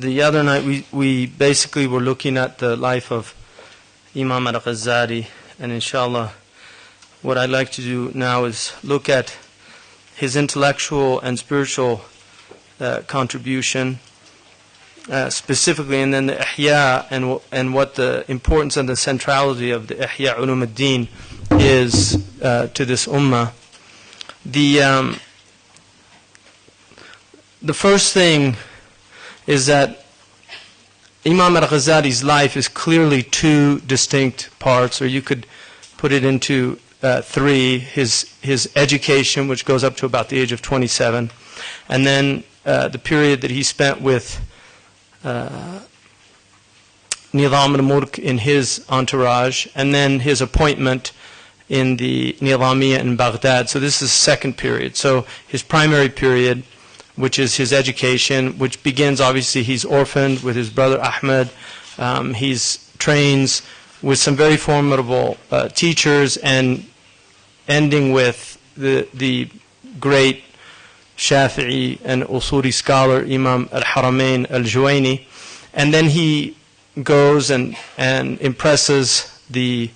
the other night we basically were looking at the life of Imam al-Ghazali, and inshallah what I'd like to do now is look at his intellectual and spiritual contribution specifically, and then the Ihya and what the importance and the centrality of the Ihya Ulum ad-Din is to this ummah. The first thing is that Imam al-Ghazali's life is clearly two distinct parts, or you could put it into three. His education, which goes up to about the age of 27, and then the period that he spent with Nizam al-Mulk in his entourage, and then his appointment in the Nizamiya in Baghdad. So this is the second period. So his primary period, which is his education, which begins, obviously, he's orphaned with his brother Ahmed. He's trains with some very formidable teachers, and ending with the great Shafi'i and Usuli scholar Imam al-Haramain al-Juwayni. And then he goes and impresses the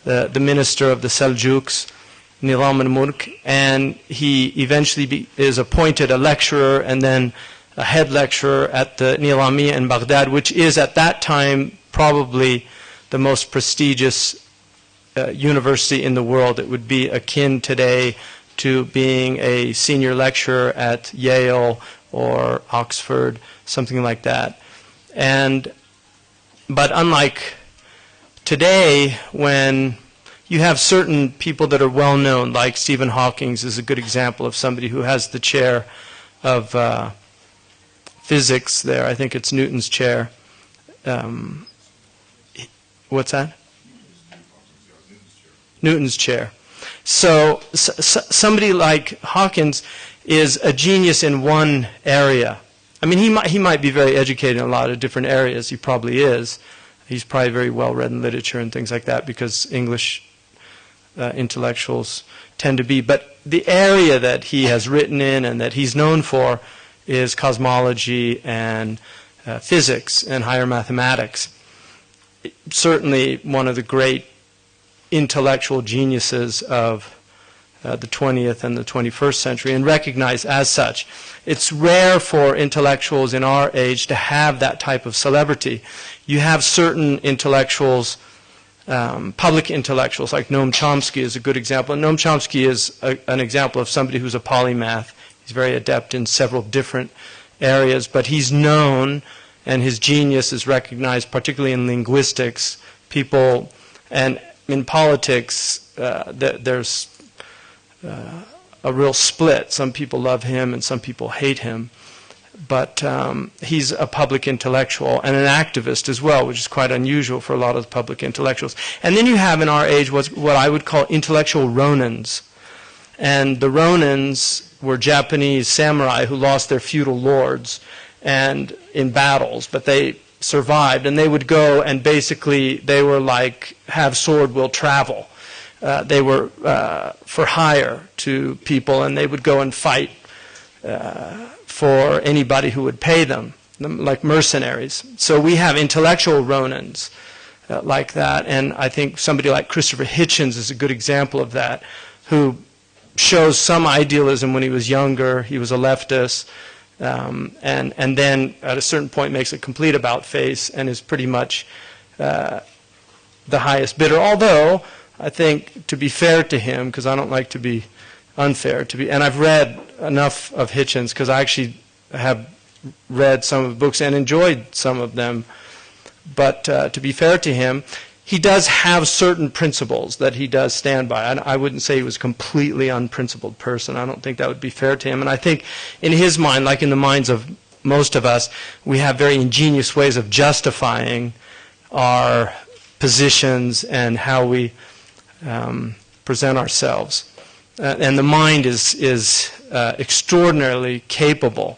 minister of the Seljuks, Nizam al-Mulk, and he eventually is appointed a lecturer and then a head lecturer at the Nizamiya in Baghdad, which is at that time probably the most prestigious university in the world. It would be akin today to being a senior lecturer at Yale or Oxford, something like that. But unlike today, when you have certain people that are well known, like Stephen Hawking is a good example of somebody who has the chair of physics there. I think it's Newton's chair. What's that? Newton's chair. So somebody like Hawkins is a genius in one area. I mean, he might be very educated in a lot of different areas. He probably is. He's probably very well read in literature and things like that, because English intellectuals tend to be. But the area that he has written in and that he's known for is cosmology and physics and higher mathematics. Certainly one of the great intellectual geniuses of the 20th and the 21st century, and recognized as such. It's rare for intellectuals in our age to have that type of celebrity. You have certain intellectuals, public intellectuals, like Noam Chomsky is a good example. And Noam Chomsky is an example of somebody who's a polymath. He's very adept in several different areas, but he's known, and his genius is recognized, particularly in linguistics. People, and in politics, there's a real split. Some people love him and some people hate him. But he's a public intellectual and an activist as well, which is quite unusual for a lot of the public intellectuals. And then you have in our age what I would call intellectual Ronins. And the Ronins were Japanese samurai who lost their feudal lords and in battles, but they survived, and they would go and basically they were like, have sword will travel. They were for hire to people, and they would go and fight for anybody who would pay them, like mercenaries. So we have intellectual Ronins like that, and I think somebody like Christopher Hitchens is a good example of that, who shows some idealism when he was younger. He was a leftist, and then at a certain point makes a complete about-face and is pretty much the highest bidder. Although, I think, to be fair to him, because I don't like to be unfair, and I've read enough of Hitchens, because I actually have read some of the books and enjoyed some of them, but to be fair to him, he does have certain principles that he does stand by. I wouldn't say he was a completely unprincipled person. I don't think that would be fair to him. And I think in his mind, like in the minds of most of us, we have very ingenious ways of justifying our positions and how we present ourselves. And the mind is extraordinarily capable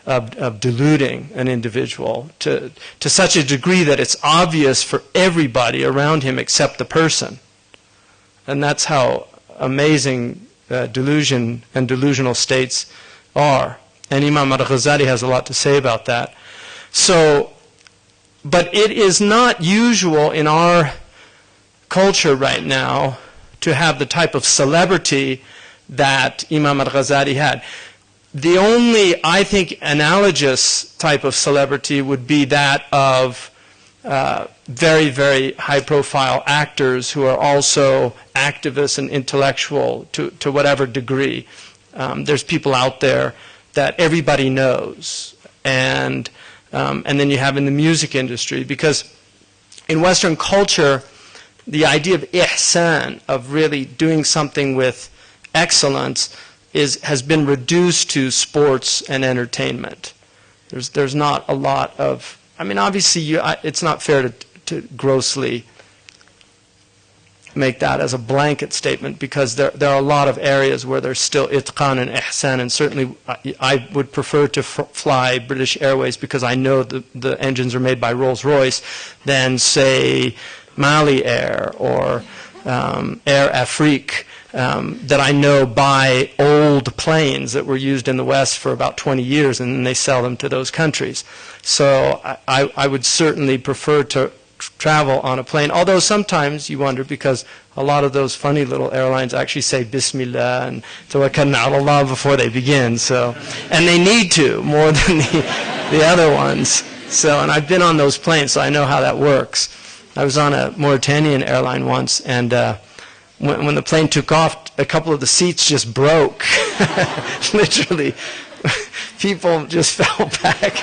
of deluding an individual to such a degree that it's obvious for everybody around him except the person. And that's how amazing delusion and delusional states are. And Imam al-Ghazali has a lot to say about that. So, but it is not usual in our culture right now to have the type of celebrity that Imam al-Ghazali had. The only, I think, analogous type of celebrity would be that of very, very high-profile actors who are also activists and intellectual to whatever degree. There's people out there that everybody knows, and then you have in the music industry, because in Western culture, the idea of ihsan, of really doing something with excellence, has been reduced to sports and entertainment. There's not a lot of, I mean, obviously it's not fair to grossly make that as a blanket statement, because there are a lot of areas where there's still itqan and ihsan, and certainly I would prefer to fly British Airways because I know the engines are made by Rolls-Royce than, say, Mali Air or Air Afrique, that I know buy old planes that were used in the West for about 20 years, and then they sell them to those countries. So I would certainly prefer to travel on a plane, although sometimes you wonder, because a lot of those funny little airlines actually say Bismillah and Tawakkalna ala Allah before they begin, so, and they need to more than the other ones. So, and I've been on those planes, so I know how that works. I was on a Mauritanian airline once, and when the plane took off, a couple of the seats just broke. Literally, people just fell back.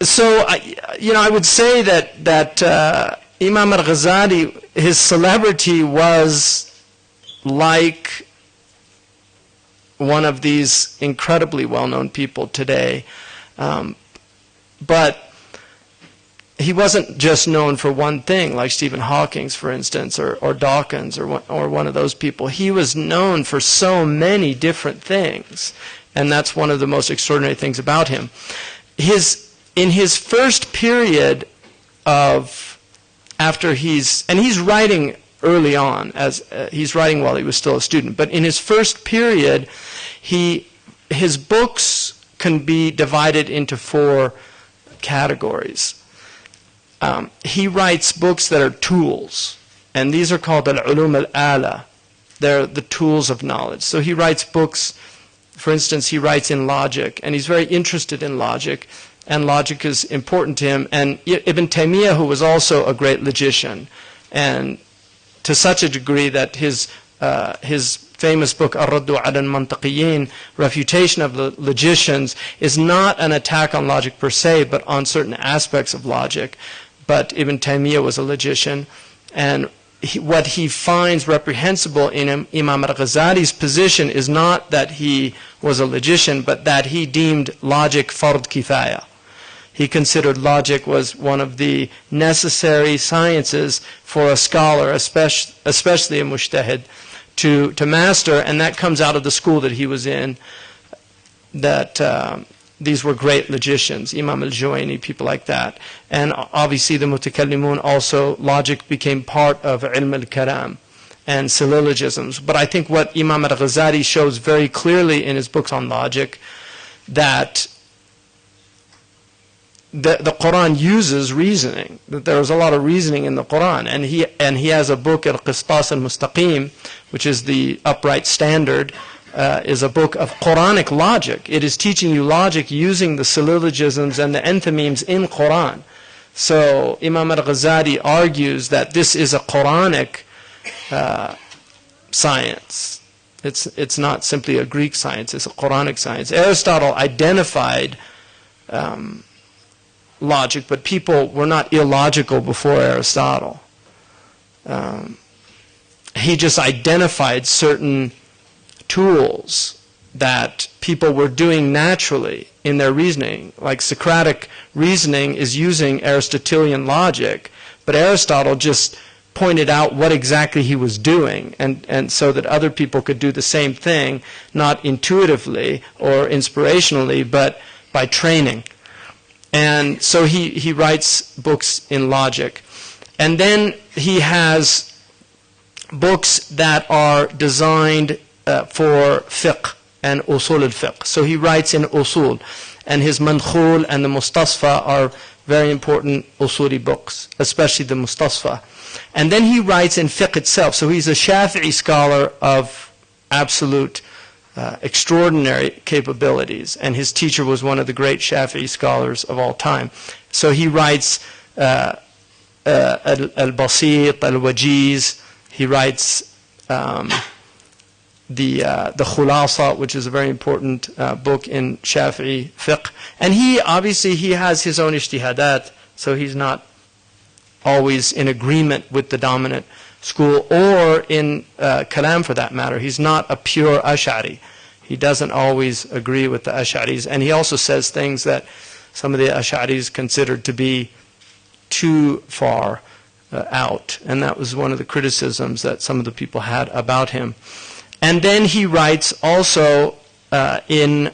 So, I would say that Imam al-Ghazali, his celebrity was like one of these incredibly well-known people today. But he wasn't just known for one thing, like Stephen Hawking, for instance, or Dawkins, or one of those people. He was known for so many different things, and that's one of the most extraordinary things about him. In his first period he's writing early on, as he's writing while he was still a student, but in his first period, his books can be divided into 4 categories. He writes books that are tools, and these are called al-ulum al-ala. They're the tools of knowledge. So he writes books, for instance, he writes in logic, and he's very interested in logic, and logic is important to him. And Ibn Taymiyyah, who was also a great logician, and to such a degree that his famous book, Ar-Raddu ala al-Mantiqiyin, Refutation of the Logicians, is not an attack on logic per se, but on certain aspects of logic. But Ibn Taymiyyah was a logician, and what he finds reprehensible in Imam al-Ghazali's position is not that he was a logician, but that he deemed logic fard kifaya. He considered logic was one of the necessary sciences for a scholar, especially a mujtahid, to master, and that comes out of the school that he was in, that these were great logicians, Imam al-Juwayni, people like that. And obviously the mutakallimun also, logic became part of ilm al-kalam and syllogisms. But I think what Imam al-Ghazali shows very clearly in his books on logic, that the Qur'an uses reasoning, that there is a lot of reasoning in the Qur'an, and he has a book, Al-Qistas al-Mustaqim, which is the upright standard, is a book of Quranic logic. It is teaching you logic using the syllogisms and the enthymemes in Qur'an. So Imam al-Ghazali argues that this is a Quranic science. It's not simply a Greek science, it's a Quranic science. Aristotle identified logic, but people were not illogical before Aristotle. He just identified certain tools that people were doing naturally in their reasoning. Like Socratic reasoning is using Aristotelian logic, but Aristotle just pointed out what exactly he was doing, and so that other people could do the same thing, not intuitively or inspirationally, but by training. And so he writes books in logic. And then he has books that are designed for fiqh, and usul al-fiqh. So he writes in usul, and his mankhul and the mustasfa are very important usuli books, especially the mustasfa. And then he writes in fiqh itself. So he's a Shafi'i scholar of absolute extraordinary capabilities, and his teacher was one of the great Shafi'i scholars of all time. So he writes al-Basit, al-Wajiz. He writes the Khulasa, which is a very important book in Shafi'i fiqh. And he has his own ijtihadat, so he's not always in agreement with the dominant school, or in kalam for that matter. He's not a pure Ash'ari. He doesn't always agree with the Ash'aris, and he also says things that some of the Ash'aris considered to be too far out, and that was one of the criticisms that some of the people had about him. And then he writes also in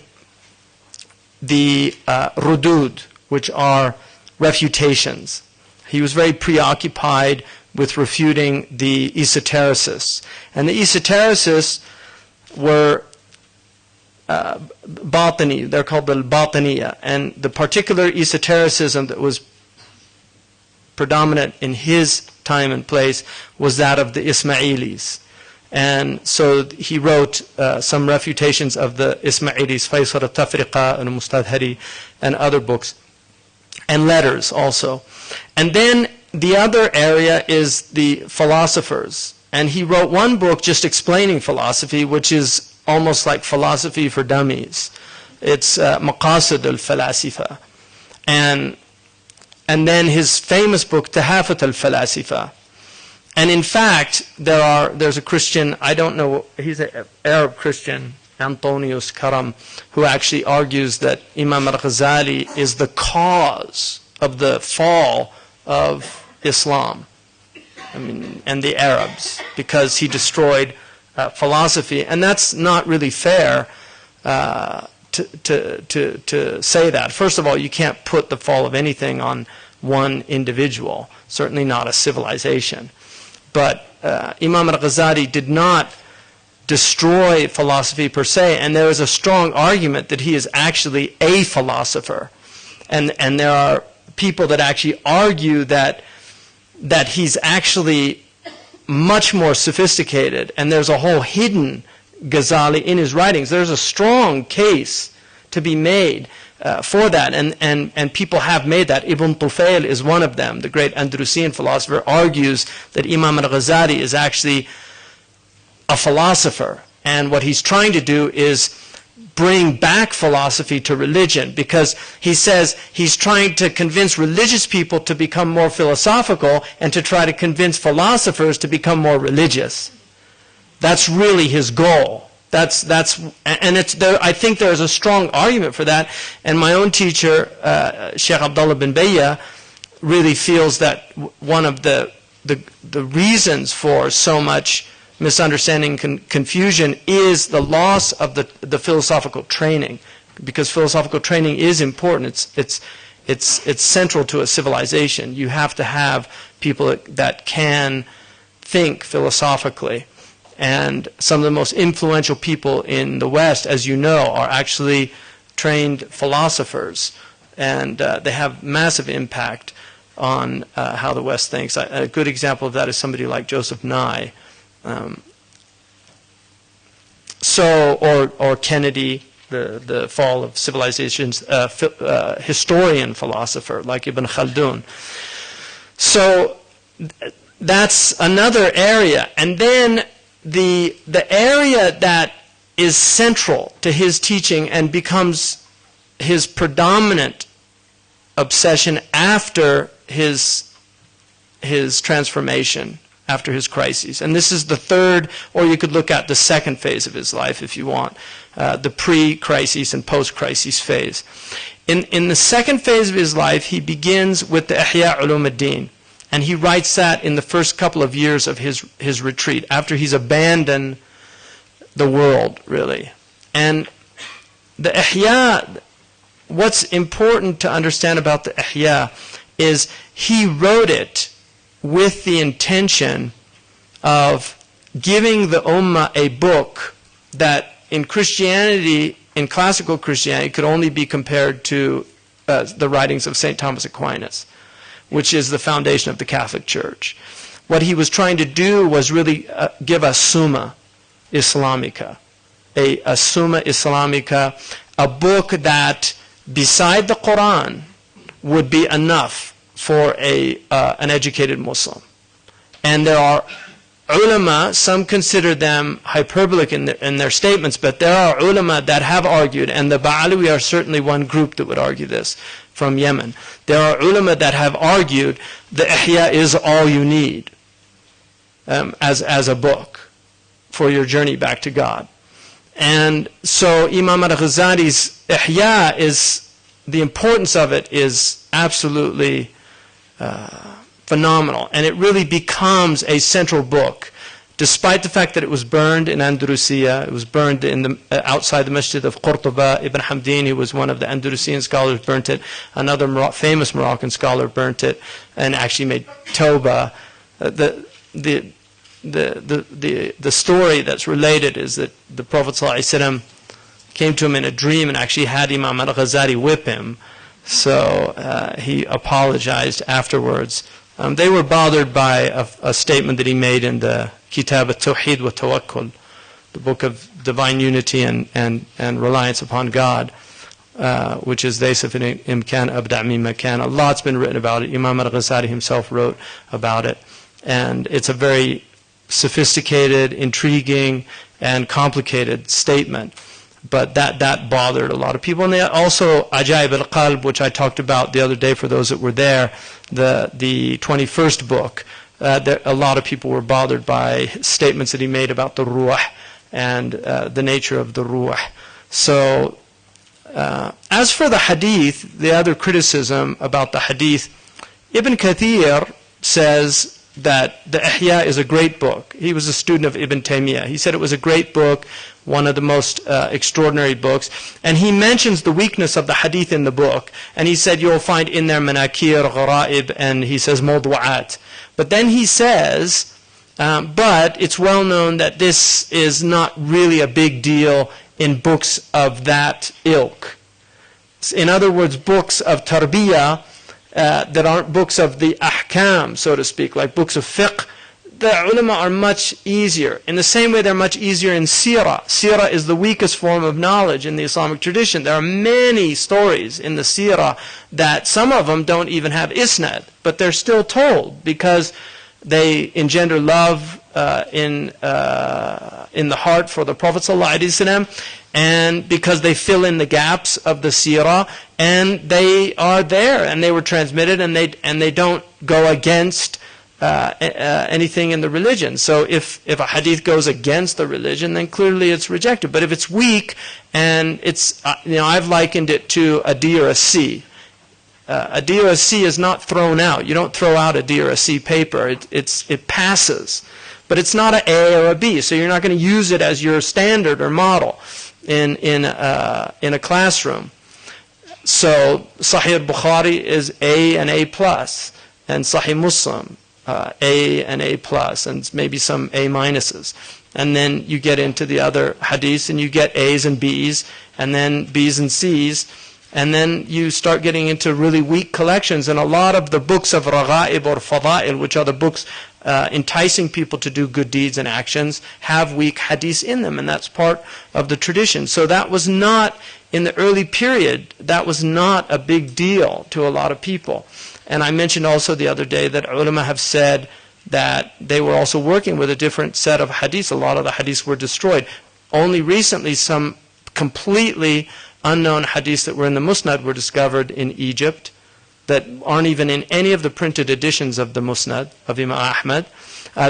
the rudud, which are refutations. He was very preoccupied with refuting the esotericists. And the esotericists were batini, they're called the batiniya. And the particular esotericism that was predominant in his time and place was that of the Ismailis. And so he wrote some refutations of the Ismailis, Faisal al-Tafriqa and Mustadhari, and other books, and letters also. And then the other area is the philosophers. And he wrote one book just explaining philosophy, which is almost like philosophy for dummies. It's Maqasid al-Falasifa. And then his famous book, Tahafut al-Falasifa. And in fact, there's a Christian, I don't know, he's an Arab Christian, Antonius Karam, who actually argues that Imam al-Ghazali is the cause of the fall of Islam, and the Arabs, because he destroyed philosophy. And that's not really fair to say that. First of all, you can't put the fall of anything on one individual, certainly not a civilization. But Imam al-Ghazali did not destroy philosophy per se, and there is a strong argument that he is actually a philosopher. And there are people that actually argue that he's actually much more sophisticated, and there's a whole hidden Ghazali in his writings. There's a strong case to be made for that, and people have made that. Ibn Tufail is one of them. The great Andalusian philosopher argues that Imam al-Ghazali is actually a philosopher, and what he's trying to do is bring back philosophy to religion, because he says he's trying to convince religious people to become more philosophical and to try to convince philosophers to become more religious. That's really his goal. I think there's a strong argument for that. And my own teacher, Shaykh Abdullah bin Bayya, really feels that one of the reasons for so much misunderstanding, confusion, is the loss of the philosophical training, because philosophical training is important. It's central to a civilization. You have to have people that can think philosophically. And some of the most influential people in the West, as you know, are actually trained philosophers, and they have massive impact on how the West thinks. A good example of that is somebody like Joseph Nye. Or Kennedy, the fall of civilizations, historian philosopher like Ibn Khaldun. So that's another area. And then the area that is central to his teaching and becomes his predominant obsession after his transformation, after his crises. And this is the third, or you could look at the second phase of his life if you want, the pre-crisis and post-crisis phase. In the second phase of his life, he begins with the Ihya Ulum ad-Din. And he writes that in the first couple of years of his retreat, after he's abandoned the world, really. And the Ihya, what's important to understand about the Ihya is he wrote it with the intention of giving the Ummah a book that in Christianity, in classical Christianity, it could only be compared to the writings of St. Thomas Aquinas, which is the foundation of the Catholic Church. What he was trying to do was really give a Summa Islamica, a Summa Islamica, a book that, beside the Qur'an, would be enough for an educated Muslim. And there are ulama, some consider them hyperbolic in their statements, but there are ulama that have argued, and the Ba'alawi are certainly one group that would argue this from Yemen. There are ulama that have argued the Ihya is all you need as a book for your journey back to God. And so Imam al-Ghazali's Ihya is, the importance of it is absolutely phenomenal. And it really becomes a central book, despite the fact that it was burned in Andalusia. It was burned outside the Masjid of Qurtuba. Ibn Hamdin, who was one of the Andalusian scholars, burnt it. Another famous Moroccan scholar burnt it and actually made Tawbah. The story that's related is that the Prophet ﷺ came to him in a dream and actually had Imam al-Ghazali whip him. So he apologized afterwards. They were bothered by a statement that he made in the Kitab al-Tawheed wa Tawakkul, the book of divine unity and reliance upon God, which is Laysa fi imkan abda' mimma kan. A lot's been written about it. Imam al-Ghazali himself wrote about it. And it's a very sophisticated, intriguing, and complicated statement. But that bothered a lot of people. And they also, Ajaib al-Qalb, which I talked about the other day for those that were there, the 21st book, a lot of people were bothered by statements that he made about the ruh and the nature of the ruh. So, as for the hadith, the other criticism about the hadith, Ibn Kathir says that the Ihya is a great book. He was a student of Ibn Taymiyyah. He said it was a great book, one of the most extraordinary books. And he mentions the weakness of the hadith in the book. And he said you'll find in there manakir, gharaib, and he says mawdu'at. But then he says, but it's well known that this is not really a big deal in books of that ilk. In other words, books of tarbiyah, that aren't books of the ahkam, so to speak, like books of fiqh, the ulama are much easier. In the same way, they're much easier in seerah. Seerah is the weakest form of knowledge in the Islamic tradition. There are many stories in the seerah that some of them don't even have isnad, but they're still told because they engender love in the heart for the Prophet ﷺ, and because they fill in the gaps of the seerah, and they are there, and they were transmitted, and they don't go against anything in the religion. So if a hadith goes against the religion, then clearly it's rejected. But if it's weak, and it's, I've likened it to a D or a C. A D or a C is not thrown out. You don't throw out a D or a C paper. It passes. But it's not an A or a B, so you're not going to use it as your standard or model in a classroom. So Sahih al-Bukhari is A and A+, and Sahih Muslim A and A+, and maybe some A minuses. And then you get into the other hadiths, and you get A's and B's, and then B's and C's, and then you start getting into really weak collections. And a lot of the books of Raghaib or Fada'il, which are the books enticing people to do good deeds and actions, have weak hadiths in them, and that's part of the tradition. So that was not, in the early period, that was not a big deal to a lot of people. And I mentioned also the other day that ulama have said that they were also working with a different set of hadiths. A lot of the hadiths were destroyed. Only recently some completely unknown hadiths that were in the Musnad were discovered in Egypt that aren't even in any of the printed editions of the Musnad of Imam Ahmad.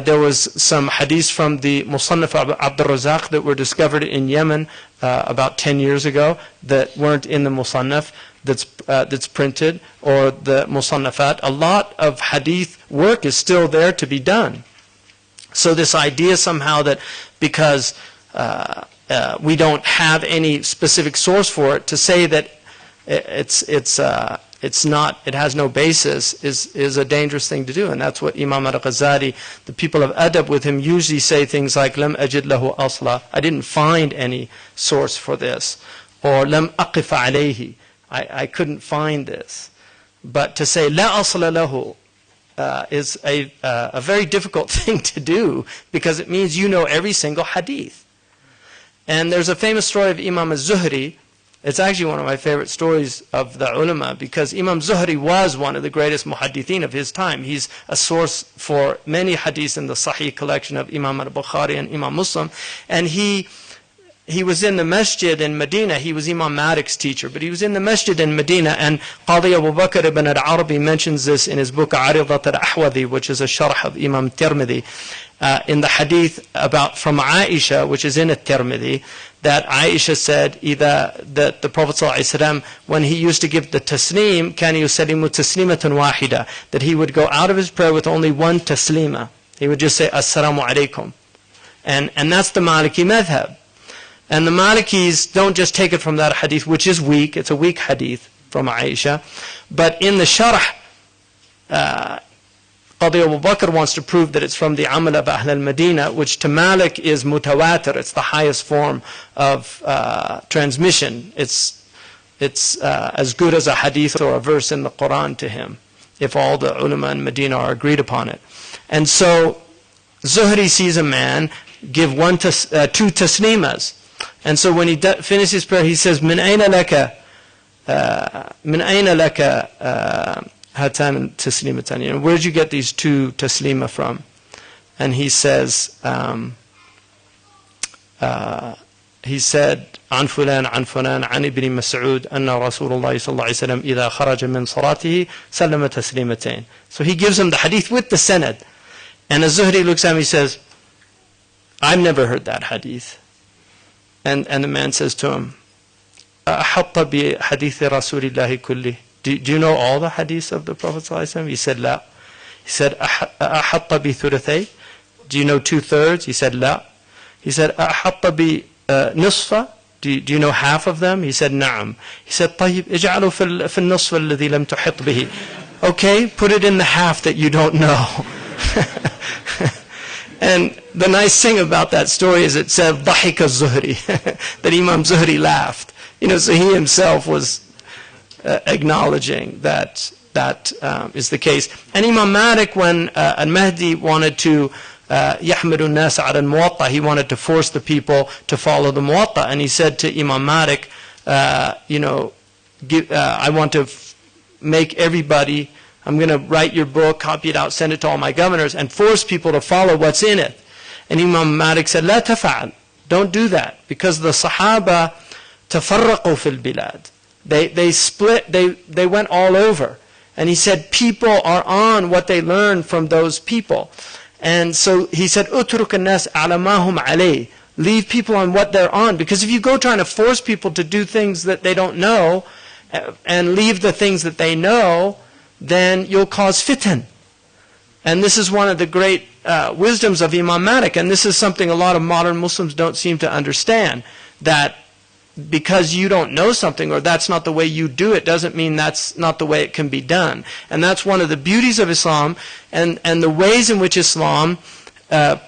There was some hadiths from the Musannaf Abdul Razak that were discovered in Yemen about 10 years ago that weren't in the Musannaf that's printed, or the Musannafat. A lot of hadith work is still there to be done. So this idea somehow that because we don't have any specific source for it, to say that it has no basis, is a dangerous thing to do. And that's what Imam al-Ghazali, the people of adab with him usually say things like, lam ajid lahu asla, I didn't find any source for this, or lam aqif alayhi, I couldn't find this. But to say la asla lahu is a very difficult thing to do, because it means you know every single hadith. And there's a famous story of Imam al-Zuhri. It's actually one of my favorite stories of the ulama, because Imam Zuhri was one of the greatest muhaddithin of his time. He's a source for many hadiths in the Sahih collection of Imam al-Bukhari and Imam Muslim. And he was in the masjid in Medina. He was Imam Malik's teacher, but he was in the masjid in Medina, and Qadi Abu Bakr ibn al-Arabi mentions this in his book Aridat al-Ahwadi, which is a sharh of Imam Tirmidhi, in the hadith from Aisha, which is in Tirmidhi, that Aisha said that the Prophet ﷺ, when he used to give the taslim, كان يسلم تسليمة واحدة, that he would go out of his prayer with only one taslima. He would just say Assalamu alaikum. And that's the Maliki madhab. And the Malikis don't just take it from that hadith, which is weak. It's a weak hadith from Aisha. But in the sharh, Qadi Abu Bakr wants to prove that it's from the amal of Ahl al-Madinah, which to Malik is mutawatir. It's the highest form of transmission. It's as good as a hadith or a verse in the Qur'an to him, if all the ulama in Medina are agreed upon it. And so Zuhri sees a man give two taslimas. And so when he finishes his prayer, he says, Min ayna laka hatan taslimatan. Where did you get these two taslima from? And he says, he said, عن فلان عن فلان عن ابن مسعود أن رسول الله صلى الله عليه وسلم إذا خرج من صلاته سلم تسليمتين. So he gives him the hadith with the sanad. And as Zuhri looks at him, he says, I've never heard that hadith. And the man says to him, أحط بحديث رسول الله كله. Do you know all the hadiths of the Prophet ﷺ? He said, لا. He said, أحط بثلثي. Do you know 2/3? He said, لا. He said, أحط بنصف. Do you know half of them? He said, نعم. He said, طيب اجعله في النصف الذي لم تحط به. Okay, put it in the half that you don't know. And the nice thing about that story is it said ضحك الزهري, that Imam Zuhri laughed. So he himself was acknowledging that is the case. And Imam Malik, when Al-Mahdi wanted to يحمل الناس على الموطأ, he wanted to force the people to follow the Muwatta, and he said to Imam Malik, I want to make everybody, I'm going to write your book, copy it out, send it to all my governors, and force people to follow what's in it. And Imam Malik said, لا تفعل, don't do that, because the Sahaba تفرقوا في البلاد. They split, they went all over. And he said, people are on what they learned from those people. And so he said, اترك الناس على ما هم عليه. Leave people on what they're on, because if you go trying to force people to do things that they don't know, and leave the things that they know, then you'll cause fitan. And this is one of the great wisdoms of Imam Malik, and this is something a lot of modern Muslims don't seem to understand, that because you don't know something, or that's not the way you do it, doesn't mean that's not the way it can be done. And that's one of the beauties of Islam, and the ways in which Islam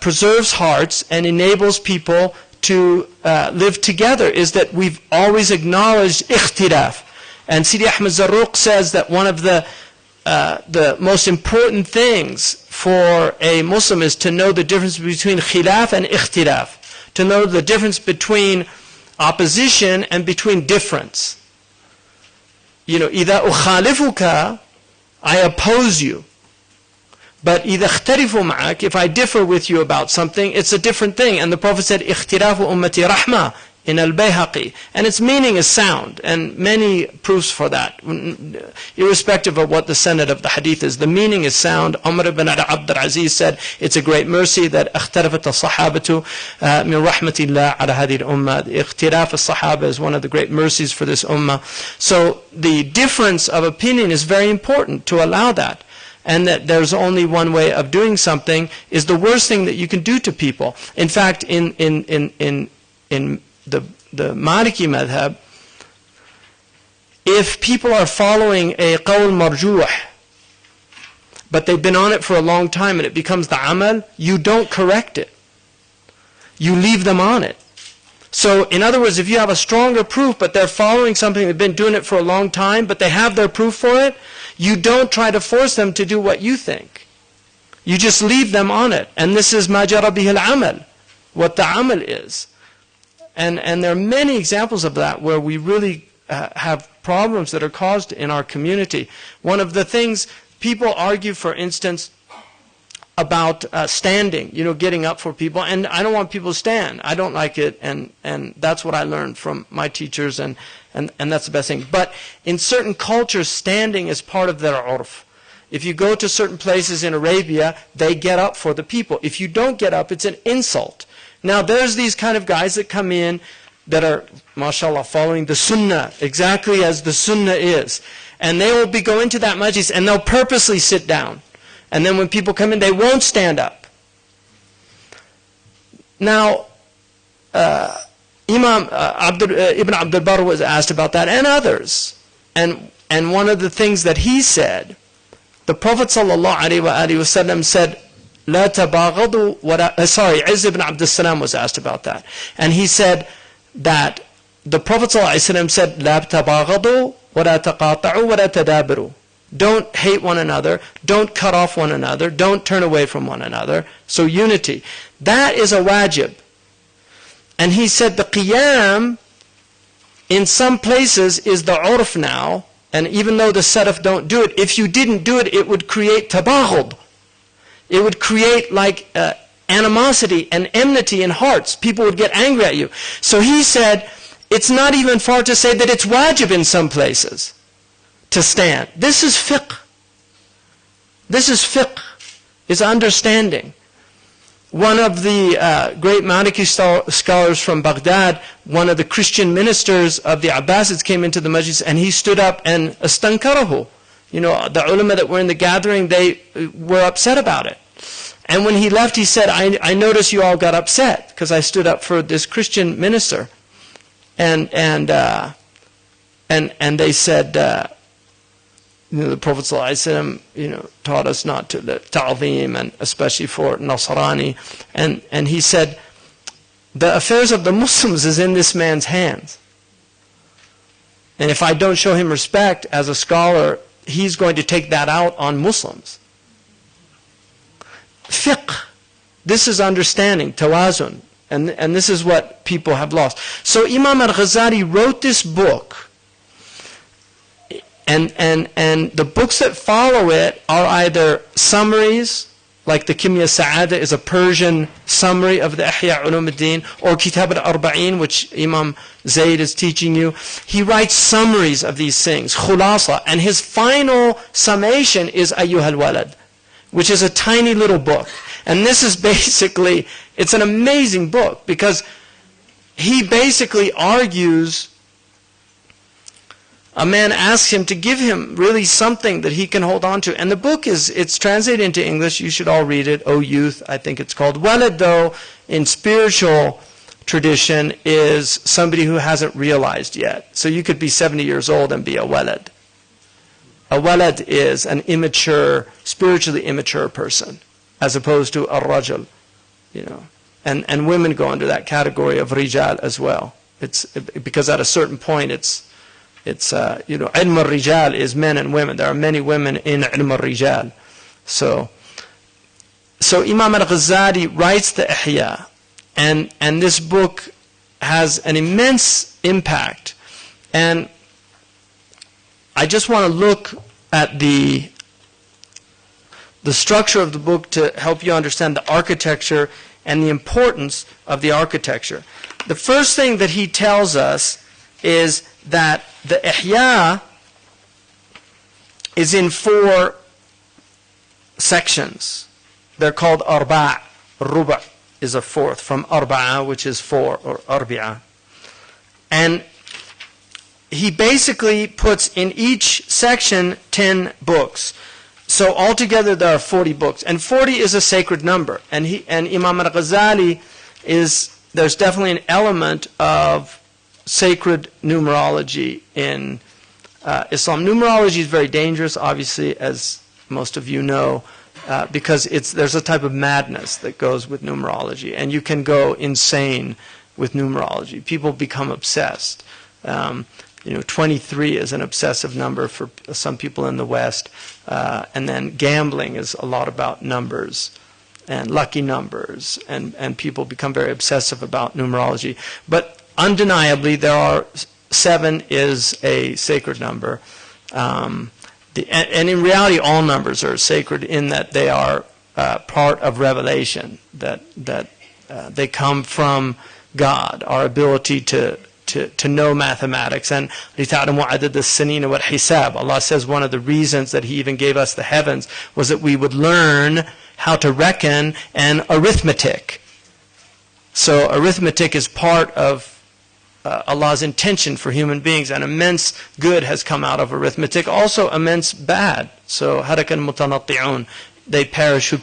preserves hearts and enables people to live together, is that we've always acknowledged ikhtilaf. And Sidi Ahmed Zarruq says that one of the most important things for a Muslim is to know the difference between khilaf and ikhtilaf, to know the difference between opposition and between difference. إذا أخالفك, I oppose you. But إذا اختلف معك, if I differ with you about something, it's a different thing. And the Prophet said, اختلاف أمتي رحمة in al-Bayhaqi. And its meaning is sound, and many proofs for that. Irrespective of what the sanad of the hadith is, the meaning is sound. Umar ibn Abd al-Aziz said, it's a great mercy that اختلفت الصحابة من رحمة الله على هذه الأمة. اختلاف الصحابة is one of the great mercies for this ummah. So the difference of opinion is very important, to allow that. And that there's only one way of doing something is the worst thing that you can do to people. In fact, in the Maliki madhab, if people are following a qawl marjuh, but they've been on it for a long time and it becomes the amal, you don't correct it. You leave them on it. So, in other words, if you have a stronger proof, but they're following something, they've been doing it for a long time, but they have their proof for it, you don't try to force them to do what you think. You just leave them on it. And this is ma jara bihi al-amal, what the amal is. And there are many examples of that where we really have problems that are caused in our community. One of the things, people argue, for instance, about standing, getting up for people. And I don't want people to stand. I don't like it, and that's what I learned from my teachers, and that's the best thing. But in certain cultures, standing is part of their urf. If you go to certain places in Arabia, they get up for the people. If you don't get up, it's an insult. Now, there's these kind of guys that come in that are, mashallah, following the sunnah, exactly as the sunnah is. And they will be going to that majlis, and they'll purposely sit down. And then when people come in, they won't stand up. Now, Imam Ibn Abdul Barr was asked about that, and others. And one of the things that he said, the Prophet ﷺ said, لا تباغضوا ولا, sorry, Izz ibn Abdul Salam was asked about that. And he said that the Prophet ﷺ said, لا تباغضوا ولا تقاطعوا ولا تدابروا. Don't hate one another, don't cut off one another, don't turn away from one another. So unity. That is a wajib. And he said the qiyam in some places is the urf now, and even though the salaf don't do it, if you didn't do it, it would create tabaghud. It would create like animosity and enmity in hearts. People would get angry at you. So he said, it's not even far to say that it's wajib in some places to stand. This is fiqh. This is fiqh. It's understanding. One of the great Maliki scholars from Baghdad, one of the Christian ministers of the Abbasids came into the majlis, and he stood up and astankarahu. The ulama that were in the gathering, they were upset about it. And when he left, he said, I noticed you all got upset because I stood up for this Christian minister. And they said, the Prophet ﷺ, taught us not to ta'zeem, and especially for Nasrani. And he said, the affairs of the Muslims is in this man's hands. And if I don't show him respect as a scholar, he's going to take that out on Muslims. Fiqh. This is understanding, tawazun. And this is what people have lost. So Imam al-Ghazali wrote this book. And the books that follow it are either summaries, like the Kimya Sa'ada is a Persian summary of the Ihya Ulumuddin, or Kitab al-Arba'in, which Imam Zayd is teaching you. He writes summaries of these things, khulasa, and his final summation is Ayyuhal Walad, which is a tiny little book. And this is basically, it's an amazing book, because he basically argues. A man asks him to give him really something that he can hold on to. And the book it's translated into English. You should all read it. O Youth, I think it's called. Walad, though, in spiritual tradition, is somebody who hasn't realized yet. So you could be 70 years old and be a walad. A walad is an immature, spiritually immature person, as opposed to a rajul. And women go under that category of rijal as well. It's because at a certain point it's ilm al-rijal is men and women. There are many women in ilm al-rijal. So Imam al-Ghazali writes the Ihya, and this book has an immense impact. And I just want to look at the structure of the book to help you understand the architecture and the importance of the architecture. The first thing that he tells us is that the Ihya is in 4 sections. They're called arba'. Ruba' is a fourth, from arba'a, which is 4, or arbi'a. And he basically puts in each section 10 books. So altogether there are 40 books. And 40 is a sacred number. And Imam al-Ghazali there's definitely an element of sacred numerology in Islam. Numerology is very dangerous, obviously, as most of you know, because there's a type of madness that goes with numerology, and you can go insane with numerology. People become obsessed. 23 is an obsessive number for some people in the West, and then gambling is a lot about numbers and lucky numbers, and people become very obsessive about numerology. But undeniably, 7 is a sacred number. And in reality, all numbers are sacred in that they are part of revelation, that they come from God, our ability to know mathematics. And لِتَعْلَمُوا عَدَدَ السِّنِينَ وَالْحِسَابِ. Allah says one of the reasons that He even gave us the heavens was that we would learn how to reckon and arithmetic. So arithmetic is part of Allah's intention for human beings, and immense good has come out of arithmetic, also immense bad. So harakan mutanatti'un, they perish who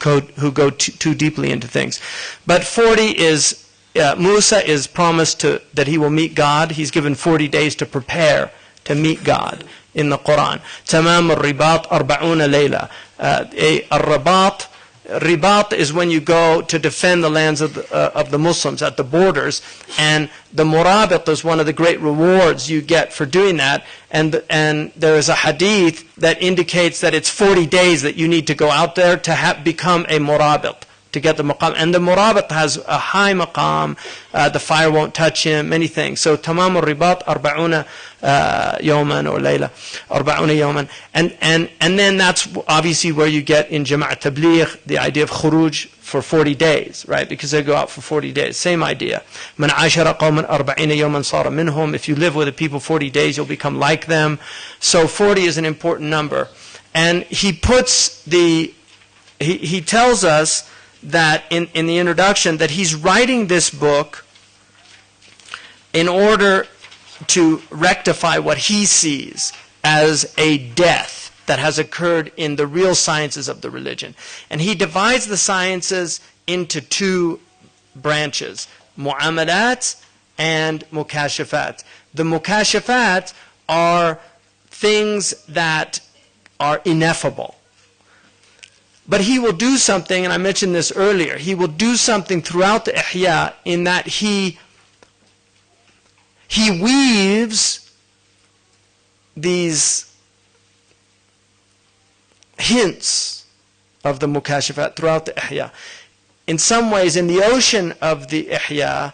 go too deeply into things. But 40 is, Musa is promised that he will meet God. He's given 40 days to prepare to meet God in the Qur'an. Tamam al-ribat 40 layla. Al-ribat, ribat is when you go to defend the lands of the Muslims at the borders, and the murabit is one of the great rewards you get for doing that. And there is a hadith that indicates that it's 40 days that you need to go out there to become a murabit, to get the maqam. And the murabit has a high maqam, the fire won't touch him, many things. So tamam al-ribat 40 yawman or layla, 40 yawman. And then that's obviously where you get in Jama'at Tabligh the idea of khuruj for 40 days, right? Because they go out for 40 days. Same idea. Man ashara qawman 40 yawman sara minhum. If you live with the people 40 days, you'll become like them. So 40 is an important number. And he puts he tells us that in the introduction that he's writing this book in order to rectify what he sees as a death that has occurred in the real sciences of the religion. And he divides the sciences into 2 branches, mu'amalat and mukashafat. The mukashafat are things that are ineffable. But he will do something, and I mentioned this earlier, he will do something throughout the Ihya in that he weaves these hints of the mukashafat throughout the Ihya. In some ways, in the ocean of the Ihya,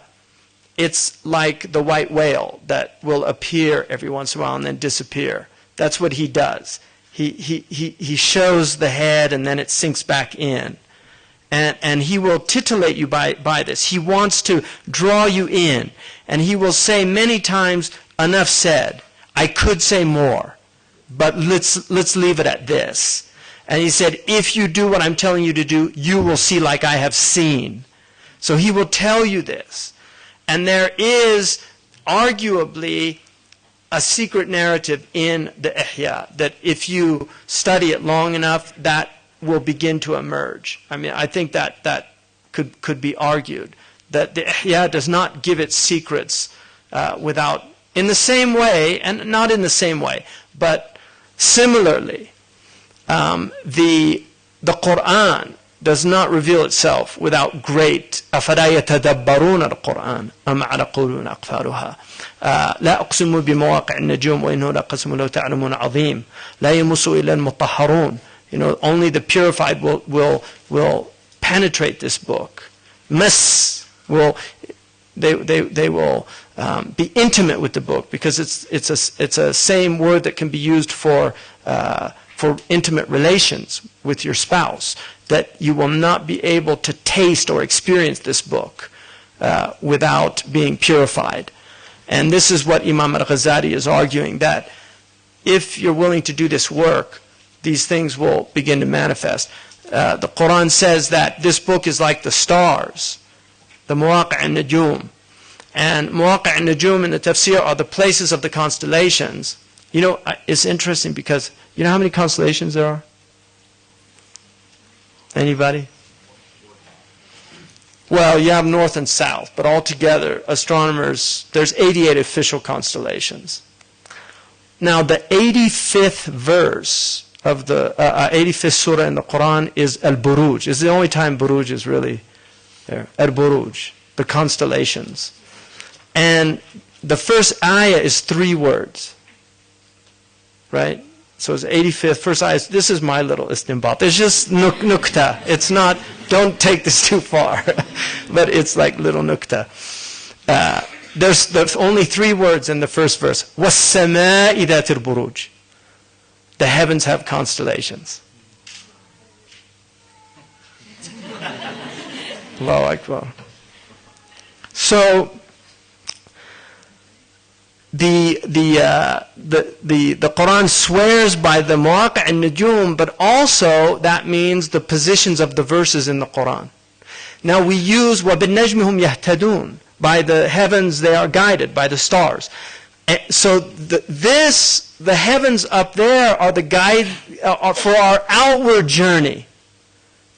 it's like the white whale that will appear every once in a while and then disappear. That's what he does. He shows the head and then it sinks back in. And he will titillate you by this. He wants to draw you in. And he will say many times, enough said. I could say more, but let's leave it at this. And he said, if you do what I'm telling you to do, you will see like I have seen. So he will tell you this. And there is arguably a secret narrative in the Ihya that if you study it long enough, that will begin to emerge. I mean, I think that could be argued, that the Ihya does not give its secrets without, in the same way, and not in the same way, but similarly, the Qur'an does not reveal itself without great أَفَلَا يَتَدَبَّرُونَ الْقُرْآنَ أَمْ عَلَى قُلُوبٍ أَقْفَالُهَا لا أقسم بمواقع النجوم وإنه لقسم لو تعلمون عظيم لا يمس إلا المطهرون. Only the purified will penetrate this book. They will be intimate with the book, because it's a same word that can be used for intimate relations with your spouse, that you will not be able to taste or experience this book without being purified. And this is what Imam al-Ghazali is arguing, that if you're willing to do this work, these things will begin to manifest. The Qur'an says that this book is like the stars, the Mawaqi' al-Najum. And Mawaqi' al-Najum in the tafsir are the places of the constellations. It's interesting because you know how many constellations there are? Anybody? Well, you have north and south, but altogether, astronomers, there's 88 official constellations. Now the 85th verse of the 85th surah in the Qur'an is Al-Buruj. It's the only time Buruj is really there. Al-Buruj, the constellations. And the first ayah is 3 words. Right? So it's 85th, first ayah. This is my little istinbat. It's just nukta. It's not, don't take this too far. But it's like little nukta. There's only 3 words in the first verse. وَالسَّمَاءِ ذَاتِ الْبُرُوجِ. The heavens have constellations. Allahu Akbar. So the Quran swears by the Mawaqi' an-Nujum, but also that means the positions of the verses in the Quran. Now we use وَبِالنَّجْمِ هُمْ يَهْتَدُونَ. By the heavens they are guided, by the stars. So the heavens up there are the guide for our outward journey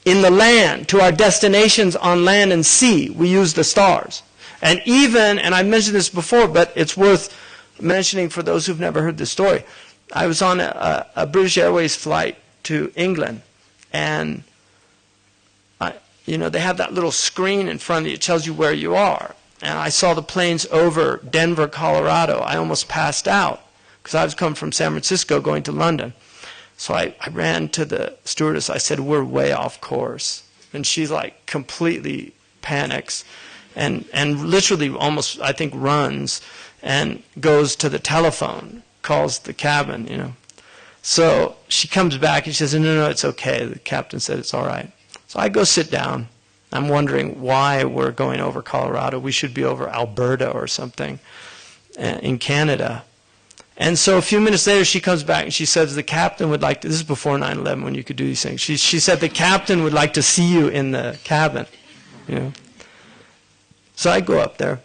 in the land, to our destinations on land and sea. We use the stars. And even, and I mentioned this before, but it's worth mentioning for those who've never heard this story. I was on a British Airways flight to England, and they have that little screen in front of you. It tells you where you are. And I saw the planes over Denver, Colorado. I almost passed out because I was coming from San Francisco going to London. So I ran to the stewardess. I said, we're way off course. And she's like completely panics and literally almost, I think, runs and goes to the telephone, calls the cabin, So she comes back and she says, no, it's okay. The captain said it's all right. So I go sit down. I'm wondering why we're going over Colorado. We should be over Alberta or something in Canada. And so a few minutes later, she comes back and she says, the captain would like to, this is before 9/11 when you could do these things. She said, the captain would like to see you in the cabin. So I go up there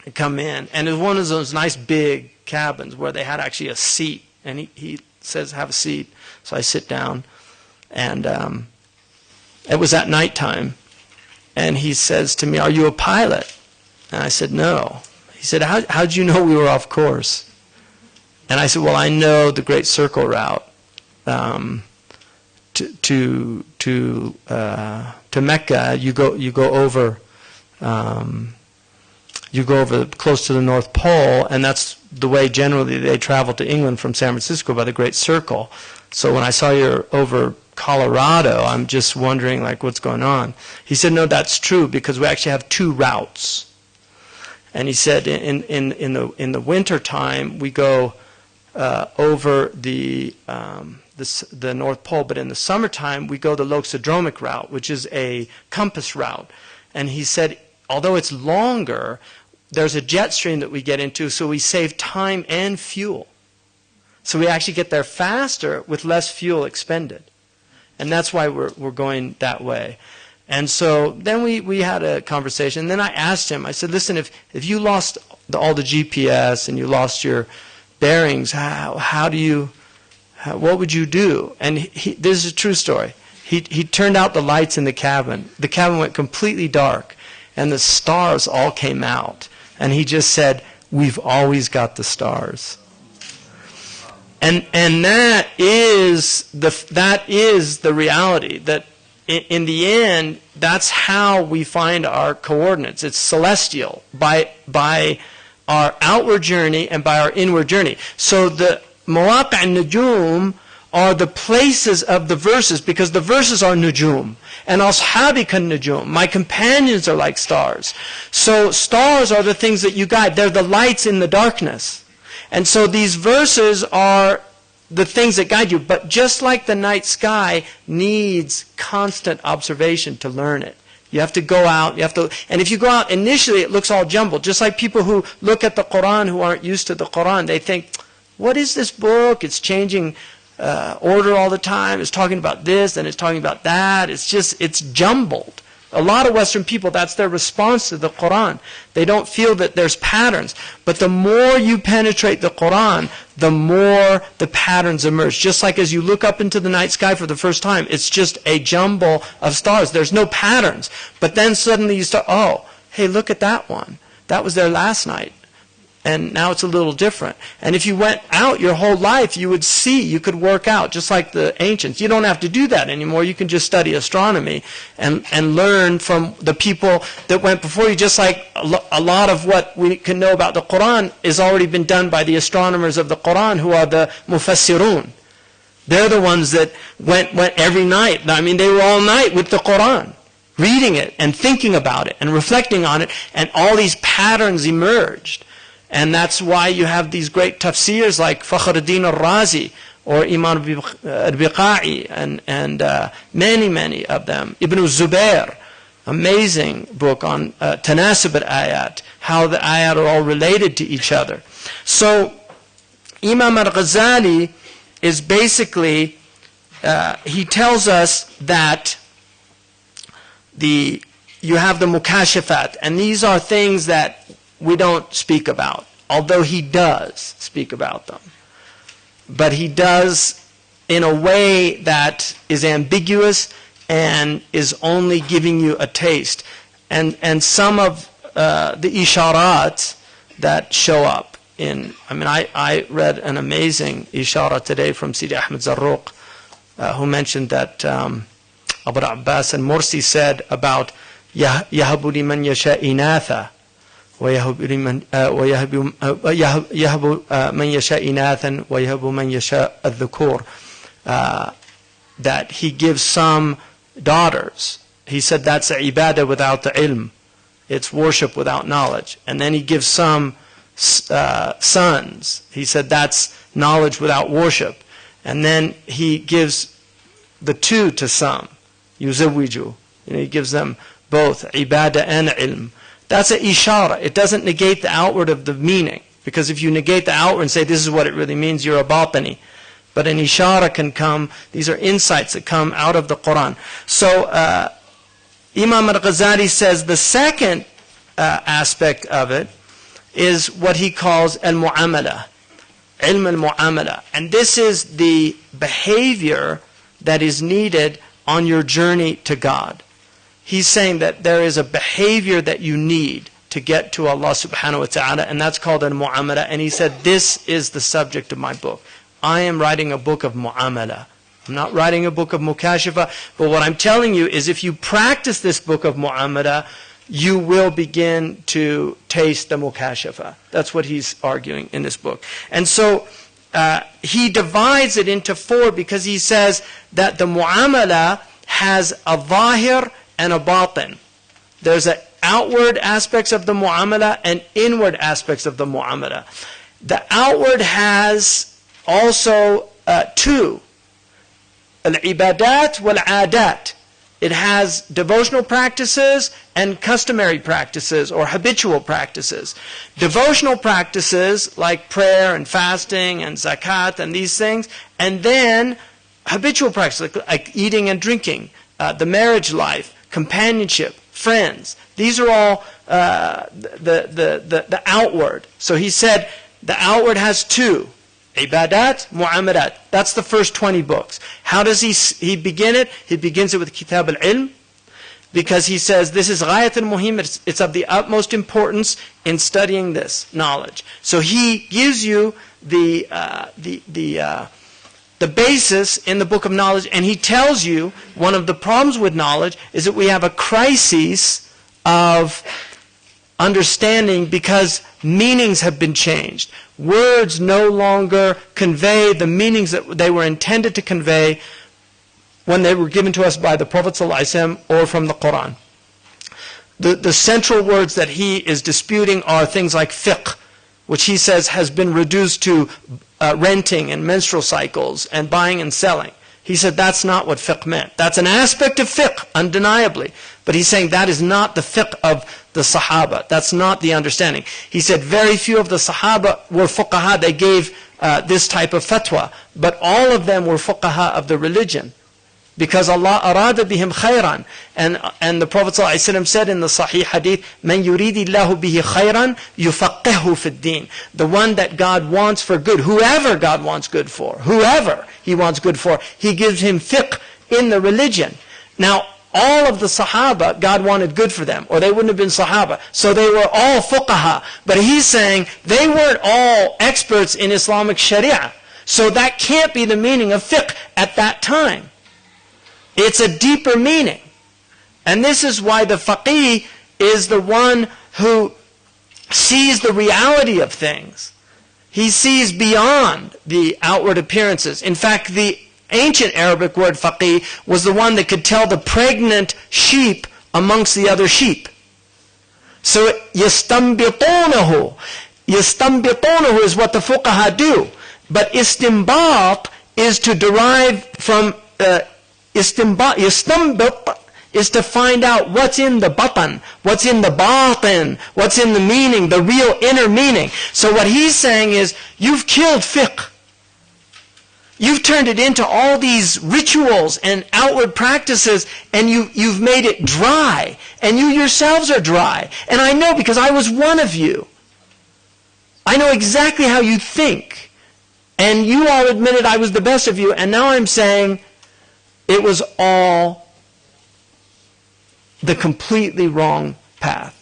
and come in. And it was one of those nice big cabins where they had actually a seat. And he says, have a seat. So I sit down. And it was at nighttime. And he says to me, are you a pilot? And I said, no. He said, how did you know we were off course? And I said, well, I know the Great Circle route to Mecca. You go over close to the North Pole, and that's the way generally they travel to England from San Francisco by the Great Circle. So when I saw you're over Colorado, I'm just wondering like what's going on. He said, no, that's true because we actually have 2 routes. And he said in the winter time we go over the North Pole, but in the summertime we go the Loxodromic route, which is a compass route. And he said, although it's longer, there's a jet stream that we get into, so we save time and fuel. So we actually get there faster with less fuel expended. And that's why we're going that way. And so then we had a conversation. And then I asked him, I said, listen, if you lost all the GPS and you lost your bearings, what would you do? And this is a true story. He turned out the lights in the cabin. The cabin went completely dark. And the stars all came out. And he just said, we've always got the stars. And that is the reality, that in the end, that's how we find our coordinates. It's celestial, by our outward journey and by our inward journey. So the Mawaqi' an-Nujum are the places of the verses, because the verses are nujum. And ashabi kan nujum. My companions are like stars. So stars are the things that you guide. They're the lights in the darkness. And so these verses are the things that guide you. But just like the night sky needs constant observation to learn it. You have to go out, and if you go out initially it looks all jumbled. Just like people who look at the Qur'an who aren't used to the Qur'an, they think, what is this book? It's changing order all the time. It's talking about this and it's talking about that. It's jumbled. A lot of Western people, that's their response to the Qur'an. They don't feel that there's patterns. But the more you penetrate the Qur'an, the more the patterns emerge. Just like as you look up into the night sky for the first time, it's just a jumble of stars. There's no patterns. But then suddenly you start, oh, hey, look at that one. That was there last night. And now it's a little different. And if you went out your whole life, you would see, you could work out, just like the ancients. You don't have to do that anymore. You can just study astronomy and learn from the people that went before you, just like a lot of what we can know about the Qur'an has already been done by the astronomers of the Qur'an, who are the mufassirun. They're the ones that went every night. I mean, they were all night with the Qur'an, reading it and thinking about it and reflecting on it, and all these patterns emerged. And that's why you have these great tafsirs like Fakhruddin al-Razi or Imam al-Biqa'i and many of them. Ibn al-Zubair, amazing book on tanasub al-ayat, how the ayat are all related to each other. So Imam al-Ghazali is basically, he tells us that you have the mukashafat, and these are things that we don't speak about, although he does speak about them. But he does in a way that is ambiguous and is only giving you a taste. And some of the isharat that show up in, I read an amazing ishara today from Sidi Ahmed Zarruq, who mentioned that Abu Abbas and Mursi said about يَهَبُ لِمَنْ يَشَاء إِنَاثًا وَيَهَبُ مَنْ يَشَاء إِنَاثًا وَيَهَبُ مَنْ يَشَاء الذُّكُورِ, that he gives some daughters. He said that's ibadah without the ilm. It's worship without knowledge. And then he gives some sons. He said that's knowledge without worship. And then he gives the two to some. Yuzawwiju. He gives them both ibadah and ilm. That's an ishara. It doesn't negate the outward of the meaning. Because if you negate the outward and say this is what it really means, you're a batini. But an ishara can come, these are insights that come out of the Qur'an. So Imam al-Ghazali says the second aspect of it is what he calls al-mu'amala, ilm al-mu'amala. And this is the behavior that is needed on your journey to God. He's saying that there is a behavior that you need to get to Allah subhanahu wa ta'ala, and that's called al-mu'amala. And he said, this is the subject of my book. I am writing a book of mu'amala. I'm not writing a book of mukashafa, but what I'm telling you is if you practice this book of mu'amala, you will begin to taste the mukashafa. That's what he's arguing in this book. And so he divides it into four because he says that the mu'amala has a zahir and a batin. There's an outward aspects of the mu'amala and inward aspects of the mu'amala. The outward has also two, al-ibadat wal-adat. It has devotional practices and customary practices or habitual practices. Devotional practices like prayer and fasting and zakat and these things, and then habitual practices like eating and drinking, the marriage life, companionship, friends. These are all the outward. So he said the outward has two. Ibadat, mu'amalat. That's the first 20 books. How does he begin it? He begins it with Kitab al-Ilm, because he says this is ghayat al-muhim, it's of the utmost importance in studying this knowledge. So he gives you the basis in the book of knowledge, and he tells you one of the problems with knowledge is that we have a crisis of understanding because meanings have been changed. Words no longer convey the meanings that they were intended to convey when they were given to us by the Prophet ﷺ or from the Qur'an. The central words that he is disputing are things like fiqh, which he says has been reduced to renting and menstrual cycles and buying and selling. He said that's not what fiqh meant. That's an aspect of fiqh, undeniably. But he's saying that is not the fiqh of the Sahaba. That's not the understanding. He said very few of the Sahaba were fuqaha. They gave this type of fatwa. But all of them were fuqaha of the religion. Because Allah arada bihim khayran. And the Prophet ﷺ said in the Sahih Hadith, Man yuridi Allahu bihi khayran yufaqihu fid din. The one that God wants for good, whoever God wants good for, whoever He wants good for, He gives him fiqh in the religion. Now, all of the Sahaba, God wanted good for them, or they wouldn't have been Sahaba. So they were all fuqaha. But he's saying they weren't all experts in Islamic Sharia. So that can't be the meaning of fiqh at that time. It's a deeper meaning. And this is why the faqih is the one who sees the reality of things. He sees beyond the outward appearances. In fact, the ancient Arabic word faqih was the one that could tell the pregnant sheep amongst the other sheep. So يَسْتَنْبِطُونَهُ is what the fuqaha do. But istinbat is to derive from Istanbit is to find out what's in the batan, what's in the batin, what's in the meaning, the real inner meaning. So what he's saying is, you've killed fiqh. You've turned it into all these rituals and outward practices, and you've made it dry. And you yourselves are dry. And I know because I was one of you. I know exactly how you think. And you all admitted I was the best of you, and now I'm saying it was all the completely wrong path.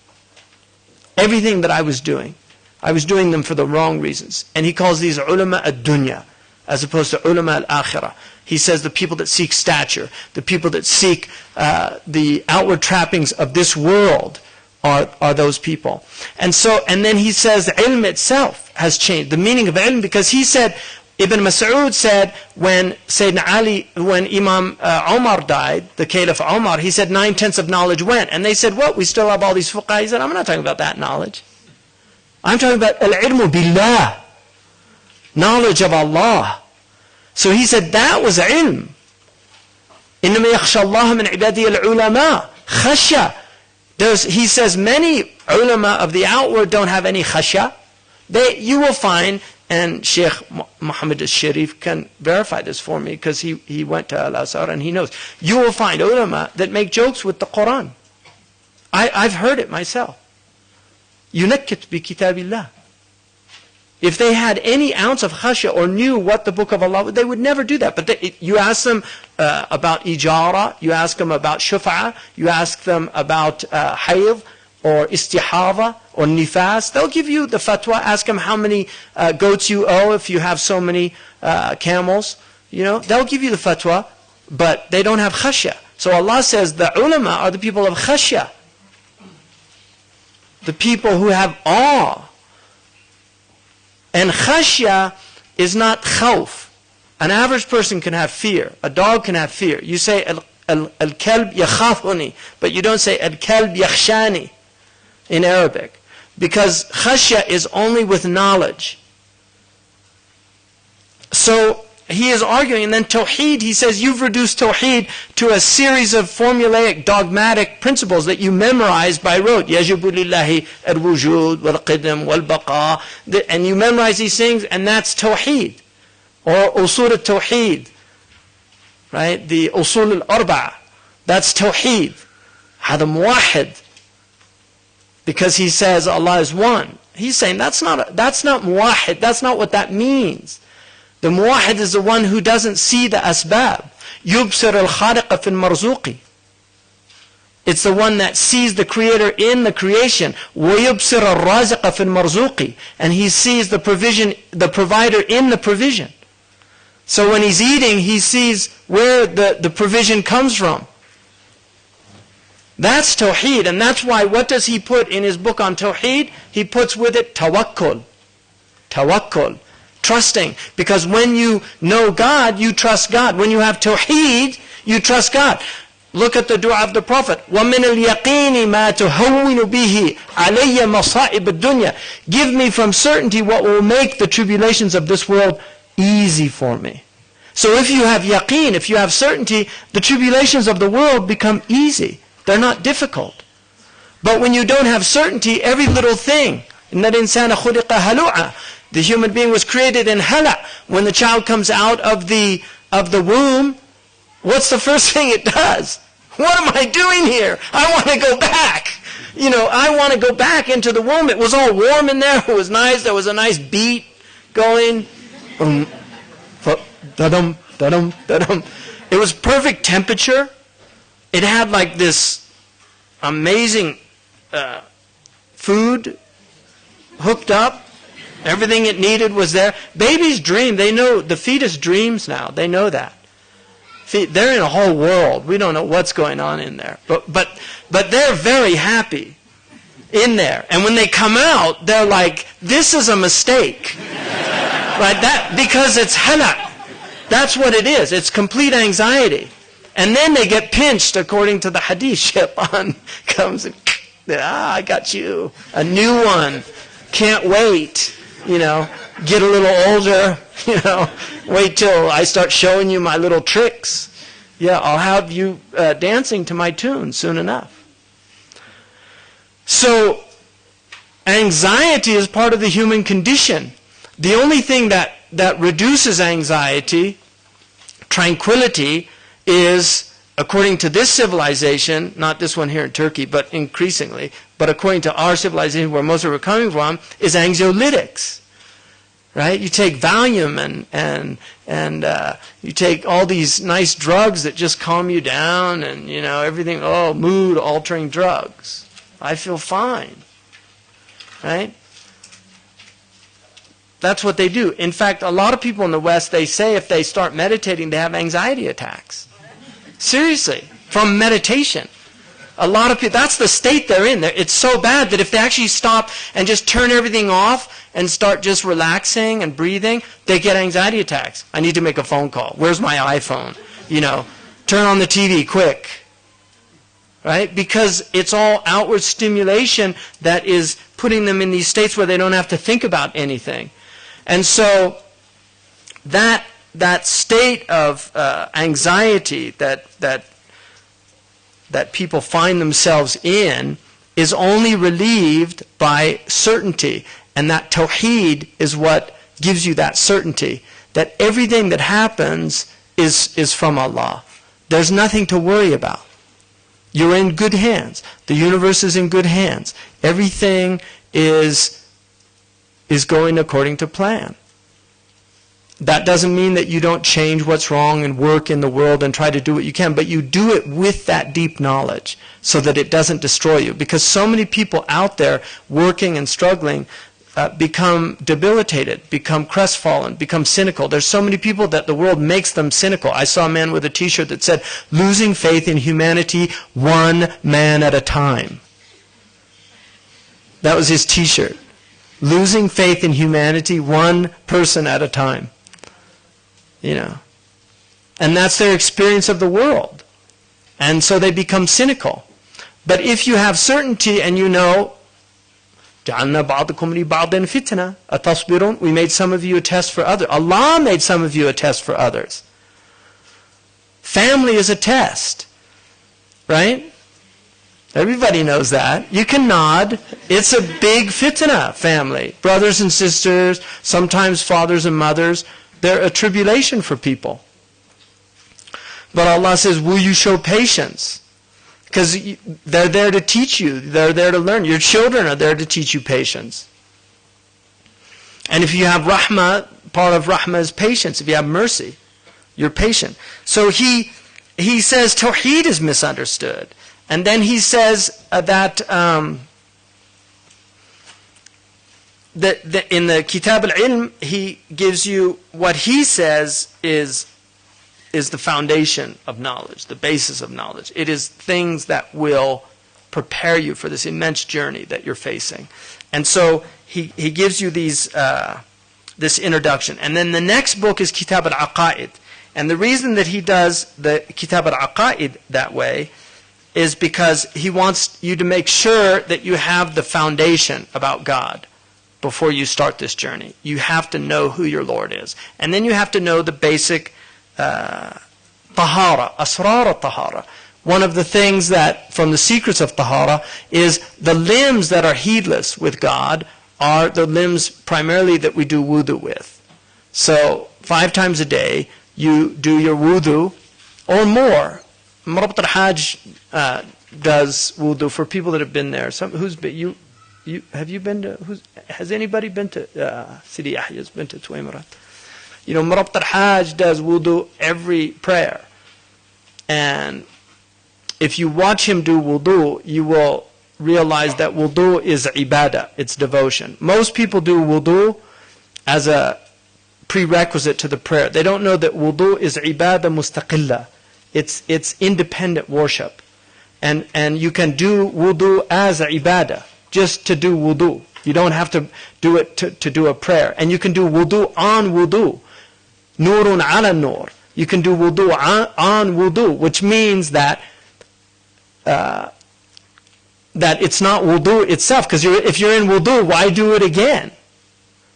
Everything that I was doing them for the wrong reasons. And he calls these ulama ad-dunya, as opposed to ulama al-akhirah. He says the people that seek stature, the people that seek the outward trappings of this world are those people. And then he says ilm itself has changed, the meaning of ilm, because he said, Ibn Mas'ud said when Sayyidina Ali, when Imam Omar died, the Caliph Omar, he said 9/10 of knowledge went. And they said, what? We still have all these fuqaha? He said, I'm not talking about that knowledge. I'm talking about al-ilmu billah, knowledge of Allah. So he said that was ilm. إِنَّمَا يَخْشَى اللَّهَ مِنْ عِبَادِهِ الْعُلَمَاءِ khashya. He says many ulama of the outward don't have any khashya. You will find, and Shaykh Muhammad al-Sharif can verify this for me because he went to Al-Azhar and he knows. You will find ulama that make jokes with the Qur'an. I've heard it myself. يُنَكِّتْ بِكِتَابِ اللَّهِ. If they had any ounce of khashya or knew what the book of Allah was, they would never do that. But you ask them about ijara, you ask them about shuf'a, you ask them about hayd or istihava or nifas, they'll give you the fatwa. Ask them how many goats you owe if you have so many camels. They'll give you the fatwa, but they don't have khashya. So Allah says the ulama are the people of khashya. The people who have awe. And khashya is not khawf. An average person can have fear. A dog can have fear. You say al-kalb yakhafuni, but you don't say al-kalb yakhshani in Arabic. Because khashya is only with knowledge. So he is arguing, and then tawheed, he says you've reduced tawheed to a series of formulaic, dogmatic principles that you memorize by rote. Yajibu lillahi al-wujud, wal-qidam, wal-baqa. And you memorize these things, and that's tawheed. Or usul al-tawheed. Right? The usul al-arba'a. That's tawheed. Hada muwahid. Because he says Allah is one. He's saying that's not muwahid. That's not what that means. The muwahid is the one who doesn't see the asbab. Yubsir al-khaliqa fi al-marzuqi. It's the one that sees the Creator in the creation. وَيُبْصِرَ الرَّازِقَ فِي الْمَرْزُوقِ. And he sees the provider in the provision. So when he's eating, he sees where the provision comes from. That's tawheed. And that's why, what does he put in his book on tawheed? He puts with it tawakkul. Tawakkul. Trusting. Because when you know God, you trust God. When you have tawheed, you trust God. Look at the dua of the Prophet. وَمِنَ الْيَقِينِ مَا تُهَوِّنُ بِهِ عَلَيَّ مَصَائِبَ الدُّنْيَا. Give me from certainty what will make the tribulations of this world easy for me. So if you have yaqeen, if you have certainty, the tribulations of the world become easy. They're not difficult. But when you don't have certainty, every little thing, إِنَّ الْإِنسَانَ خُلِقَ هَلُوعًا. The human being was created in hala. When the child comes out of the womb, what's the first thing it does? What am I doing here? I want to go back. I want to go back into the womb. It was all warm in there. It was nice. There was a nice beat going. Da-dum, da-dum, da-dum. It was perfect temperature. It had like this amazing food hooked up. Everything it needed was there. Babies dream. They know, the fetus dreams now. They know that. They're in a whole world. We don't know what's going on in there. But they're very happy in there. And when they come out, they're like, this is a mistake. Right? Because it's halak. That's what it is. It's complete anxiety. And then they get pinched according to the hadith. Shaitan comes and, I got you. A new one. Can't wait. Get a little older. Wait till I start showing you my little tricks. Yeah, I'll have you dancing to my tune soon enough. So, anxiety is part of the human condition. The only thing that reduces anxiety, tranquility, is, according to this civilization, not this one here in Turkey, but increasingly, but according to our civilization, where most of it are coming from, is anxiolytics. Right? You take Valium and you take all these nice drugs that just calm you down and, everything, mood-altering drugs. I feel fine. Right? That's what they do. In fact, a lot of people in the West, they say if they start meditating, they have anxiety attacks. Seriously, from meditation. A lot of people, that's the state they're in. It's so bad that if they actually stop and just turn everything off and start just relaxing and breathing, they get anxiety attacks. I need to make a phone call. Where's my iPhone? Turn on the TV, quick. Right? Because it's all outward stimulation that is putting them in these states where they don't have to think about anything. And so that state of anxiety that people find themselves in is only relieved by certainty. And that tawheed is what gives you that certainty. That everything that happens is from Allah. There's nothing to worry about. You're in good hands. The universe is in good hands. Everything is going according to plan. That doesn't mean that you don't change what's wrong and work in the world and try to do what you can, but you do it with that deep knowledge so that it doesn't destroy you. Because so many people out there working and struggling become debilitated, become crestfallen, become cynical. There's so many people that the world makes them cynical. I saw a man with a t-shirt that said, "Losing faith in humanity, one man at a time." That was his t-shirt. Losing faith in humanity, one person at a time. And that's their experience of the world. And so they become cynical. But if you have certainty and جَعَلْنَا بَعْضَكُمْ لِبَعْضٍ فِتْنَةً أَتَصْبِرُونَ, we made some of you a test for others. Allah made some of you a test for others. Family is a test. Right? Everybody knows that. You can nod. It's a big fitna, family. Brothers and sisters, sometimes fathers and mothers. They're a tribulation for people. But Allah says, will you show patience? Because they're there to teach you. They're there to learn. Your children are there to teach you patience. And if you have rahmah, part of rahmah is patience. If you have mercy, you're patient. So he says tawheed is misunderstood. And then he says that in the Kitab al-Ilm, he gives you what he says is the foundation of knowledge, the basis of knowledge. It is things that will prepare you for this immense journey that you're facing. And so he gives you this introduction. And then the next book is Kitab al-Aqa'id. And the reason that he does the Kitab al-Aqa'id that way is because he wants you to make sure that you have the foundation about God before you start this journey. You have to know who your Lord is. And then you have to know the basic tahara, asrar al-tahara. One of the things that, from the secrets of tahara, is the limbs that are heedless with God are the limbs primarily that we do wudu with. So 5 times a day, you do your wudu, or more. Murabat al-Hajj does wudu for people that have been there. Have you been to, has anybody been to, Sidi Yahya's been to Tuwaymarat? Murabat al-Hajj does wudu every prayer. And if you watch him do wudu, you will realize that wudu is ibadah, it's devotion. Most people do wudu as a prerequisite to the prayer. They don't know that wudu is ibadah mustaqillah. It's independent worship. And you can do wudu as a ibadah, just to do wudu. You don't have to do it to do a prayer. And you can do wudu on wudu. Nurun ala nur. You can do wudu on wudu, which means that that it's not wudu itself. Because if you're in wudu, why do it again?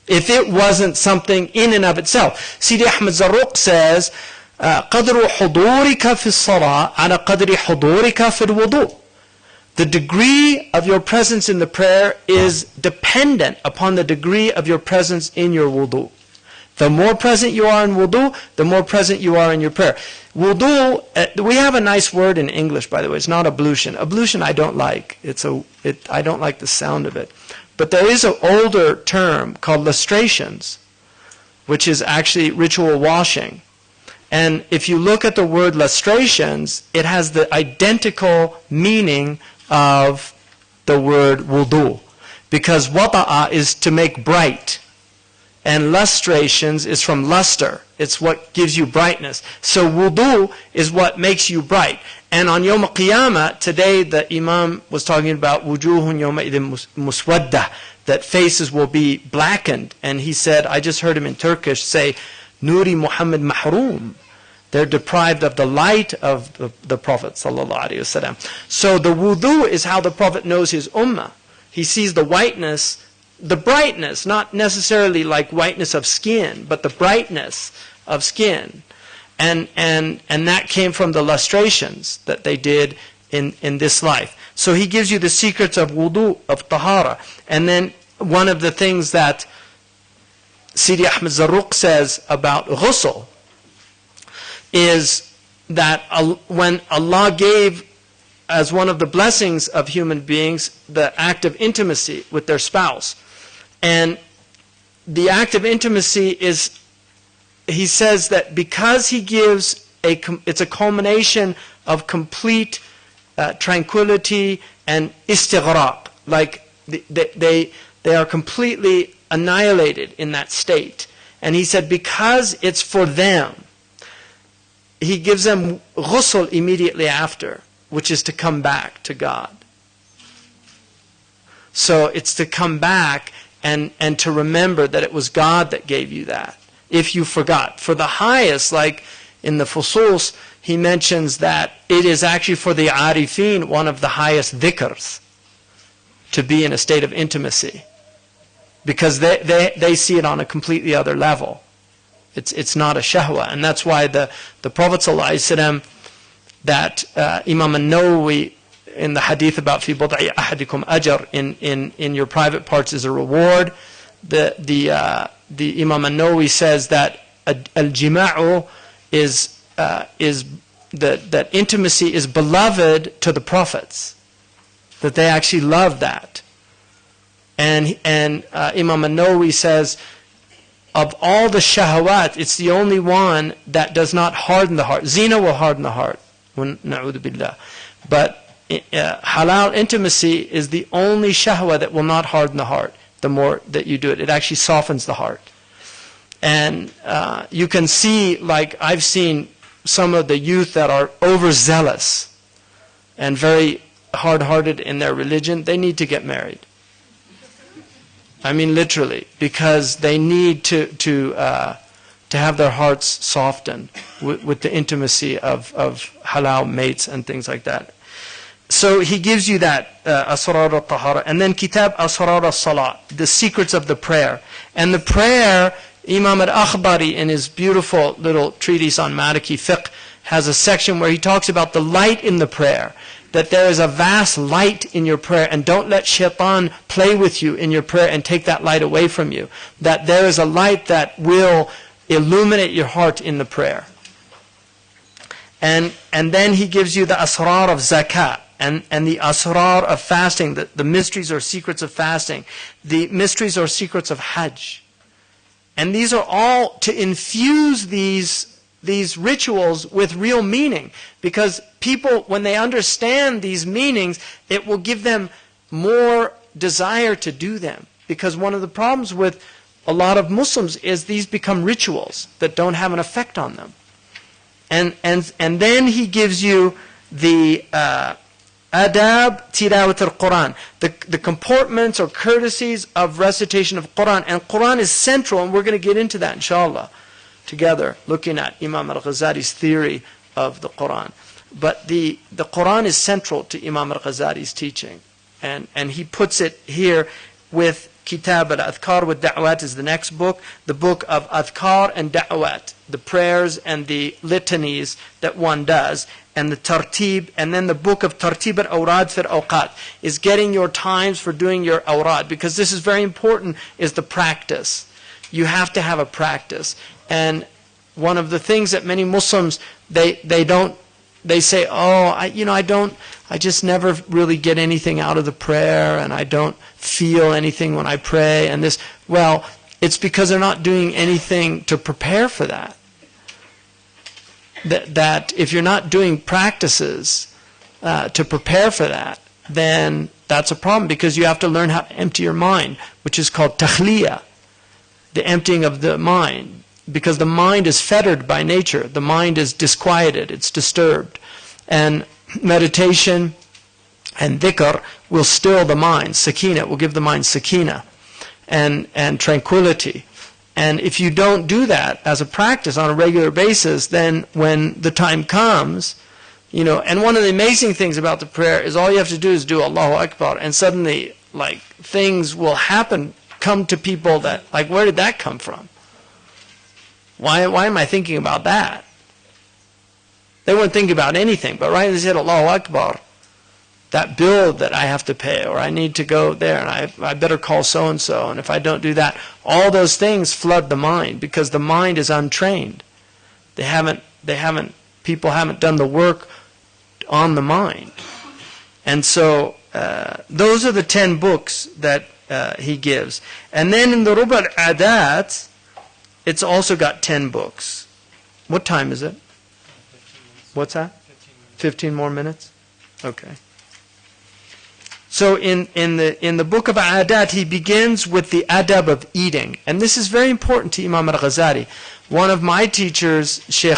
If it wasn't something in and of itself. Sidi Ahmed Zarruq says, قدر حضورك في الصلاة على قدر حضورك في الوضوء. The degree of your presence in the prayer is dependent upon the degree of your presence in your wudu. The more present you are in wudu, the more present you are in your prayer. Wudu, we have a nice word in English, by the way. It's not ablution. Ablution I don't like. I don't like the sound of it. But there is an older term called lustrations, which is actually ritual washing. And if you look at the word lustrations, it has the identical meaning of the word wudu. Because wada'a is to make bright. And lustrations is from luster. It's what gives you brightness. So wudu is what makes you bright. And on Yawm al-Qiyamah, today the Imam was talking about wujuhun yawma idhin muswaddah, that faces will be blackened. And he said, I just heard him in Turkish say, Nuri Muhammad mahroom. They're deprived of the light of the Prophet ﷺ. So the wudu is how the Prophet knows his ummah. He sees the whiteness, the brightness, not necessarily like whiteness of skin, but the brightness of skin. And that came from the lustrations that they did in this life. So he gives you the secrets of wudu, of tahara. And then one of the things that Sidi Ahmed Zarruq says about ghusl is that when Allah gave as one of the blessings of human beings the act of intimacy with their spouse. And the act of intimacy is, he says that because he gives it's a culmination of complete tranquility and istighraq, like they are completely annihilated in that state. And he said because it's for them, he gives them ghusl immediately after, which is to come back to God. So it's to come back and to remember that it was God that gave you that, if you forgot. For the highest, like in the Fusus, he mentions that it is actually for the arifin one of the highest dhikrs, to be in a state of intimacy. Because they see it on a completely other level. It's not a shahwa. And that's why the Prophet ﷺ, that Imam al-Nawawi in the hadith about fi bud'i ahadikum ajr, in your private parts is a reward. The Imam al-Nawawi says that al-jima'u is that intimacy is beloved to the prophets, that they actually love that. And Imam al-Nawawi says, of all the shahawat, it's the only one that does not harden the heart. Zina will harden the heart. Na'udhu billah. But halal intimacy is the only shahwa that will not harden the heart. The more that you do it, it actually softens the heart. And you can see, like I've seen some of the youth that are overzealous and very hard-hearted in their religion, they need to get married. I mean literally, because they need to have their hearts softened with the intimacy of halal mates and things like that. So he gives you that asrar al-tahara, and then kitab asrar al-salat, the secrets of the prayer. And the prayer, Imam al-Akhbari in his beautiful little treatise on Maliki fiqh has a section where he talks about the light in the prayer, that there is a vast light in your prayer, and don't let shaitan play with you in your prayer and take that light away from you. That there is a light that will illuminate your heart in the prayer. And then he gives you the asrar of zakat, and the asrar of fasting, the mysteries or secrets of fasting, the mysteries or secrets of hajj. And these are all to infuse these these rituals with real meaning, because people, when they understand these meanings, it will give them more desire to do them. Because one of the problems with a lot of Muslims is these become rituals that don't have an effect on them. And then he gives you the adab tilawat al-Qur'an, the comportments or courtesies of recitation of Qur'an. And Qur'an is central, and we're going to get into that inshallah together, looking at Imam al-Ghazali's theory of the Qur'an. But the Qur'an is central to Imam al-Ghazali's teaching. And he puts it here with Kitab al-Adhkar with Da'wat is the next book, the book of Adhkar and Da'wat, the prayers and the litanies that one does, and the Tartib, and then the book of Tartib al-Awrad fir Awqat is getting your times for doing your awrad, because this is very important, is the practice. You have to have a practice. And one of the things that many Muslims, they say, I just never really get anything out of the prayer, and I don't feel anything when I pray, and this. Well, it's because they're not doing anything to prepare for that. That if you're not doing practices to prepare for that, then that's a problem, because you have to learn how to empty your mind, which is called takhliya, the emptying of the mind, because the mind is fettered by nature. The mind is disquieted, it's disturbed. And meditation and dhikr will still the mind. Sakina will give the mind sakina and tranquility. And if you don't do that as a practice on a regular basis, then when the time comes, and one of the amazing things about the prayer is all you have to do is do Allahu Akbar, and suddenly, things will happen, come to people that, where did that come from? Why am I thinking about that? They weren't thinking about anything, but right as they said Allahu Akbar, that bill that I have to pay, or I need to go there, and I better call so-and-so, and if I don't do that, all those things flood the mind, because the mind is untrained. People haven't done the work on the mind. And so, those are the 10 books that he gives. And then in the Ruba al-Adat, it's also got 10 books. What time is it? What's that? 15 more minutes? Okay. So in the book of Adat, he begins with the adab of eating. And this is very important to Imam al-Ghazali. One of my teachers, Shaykh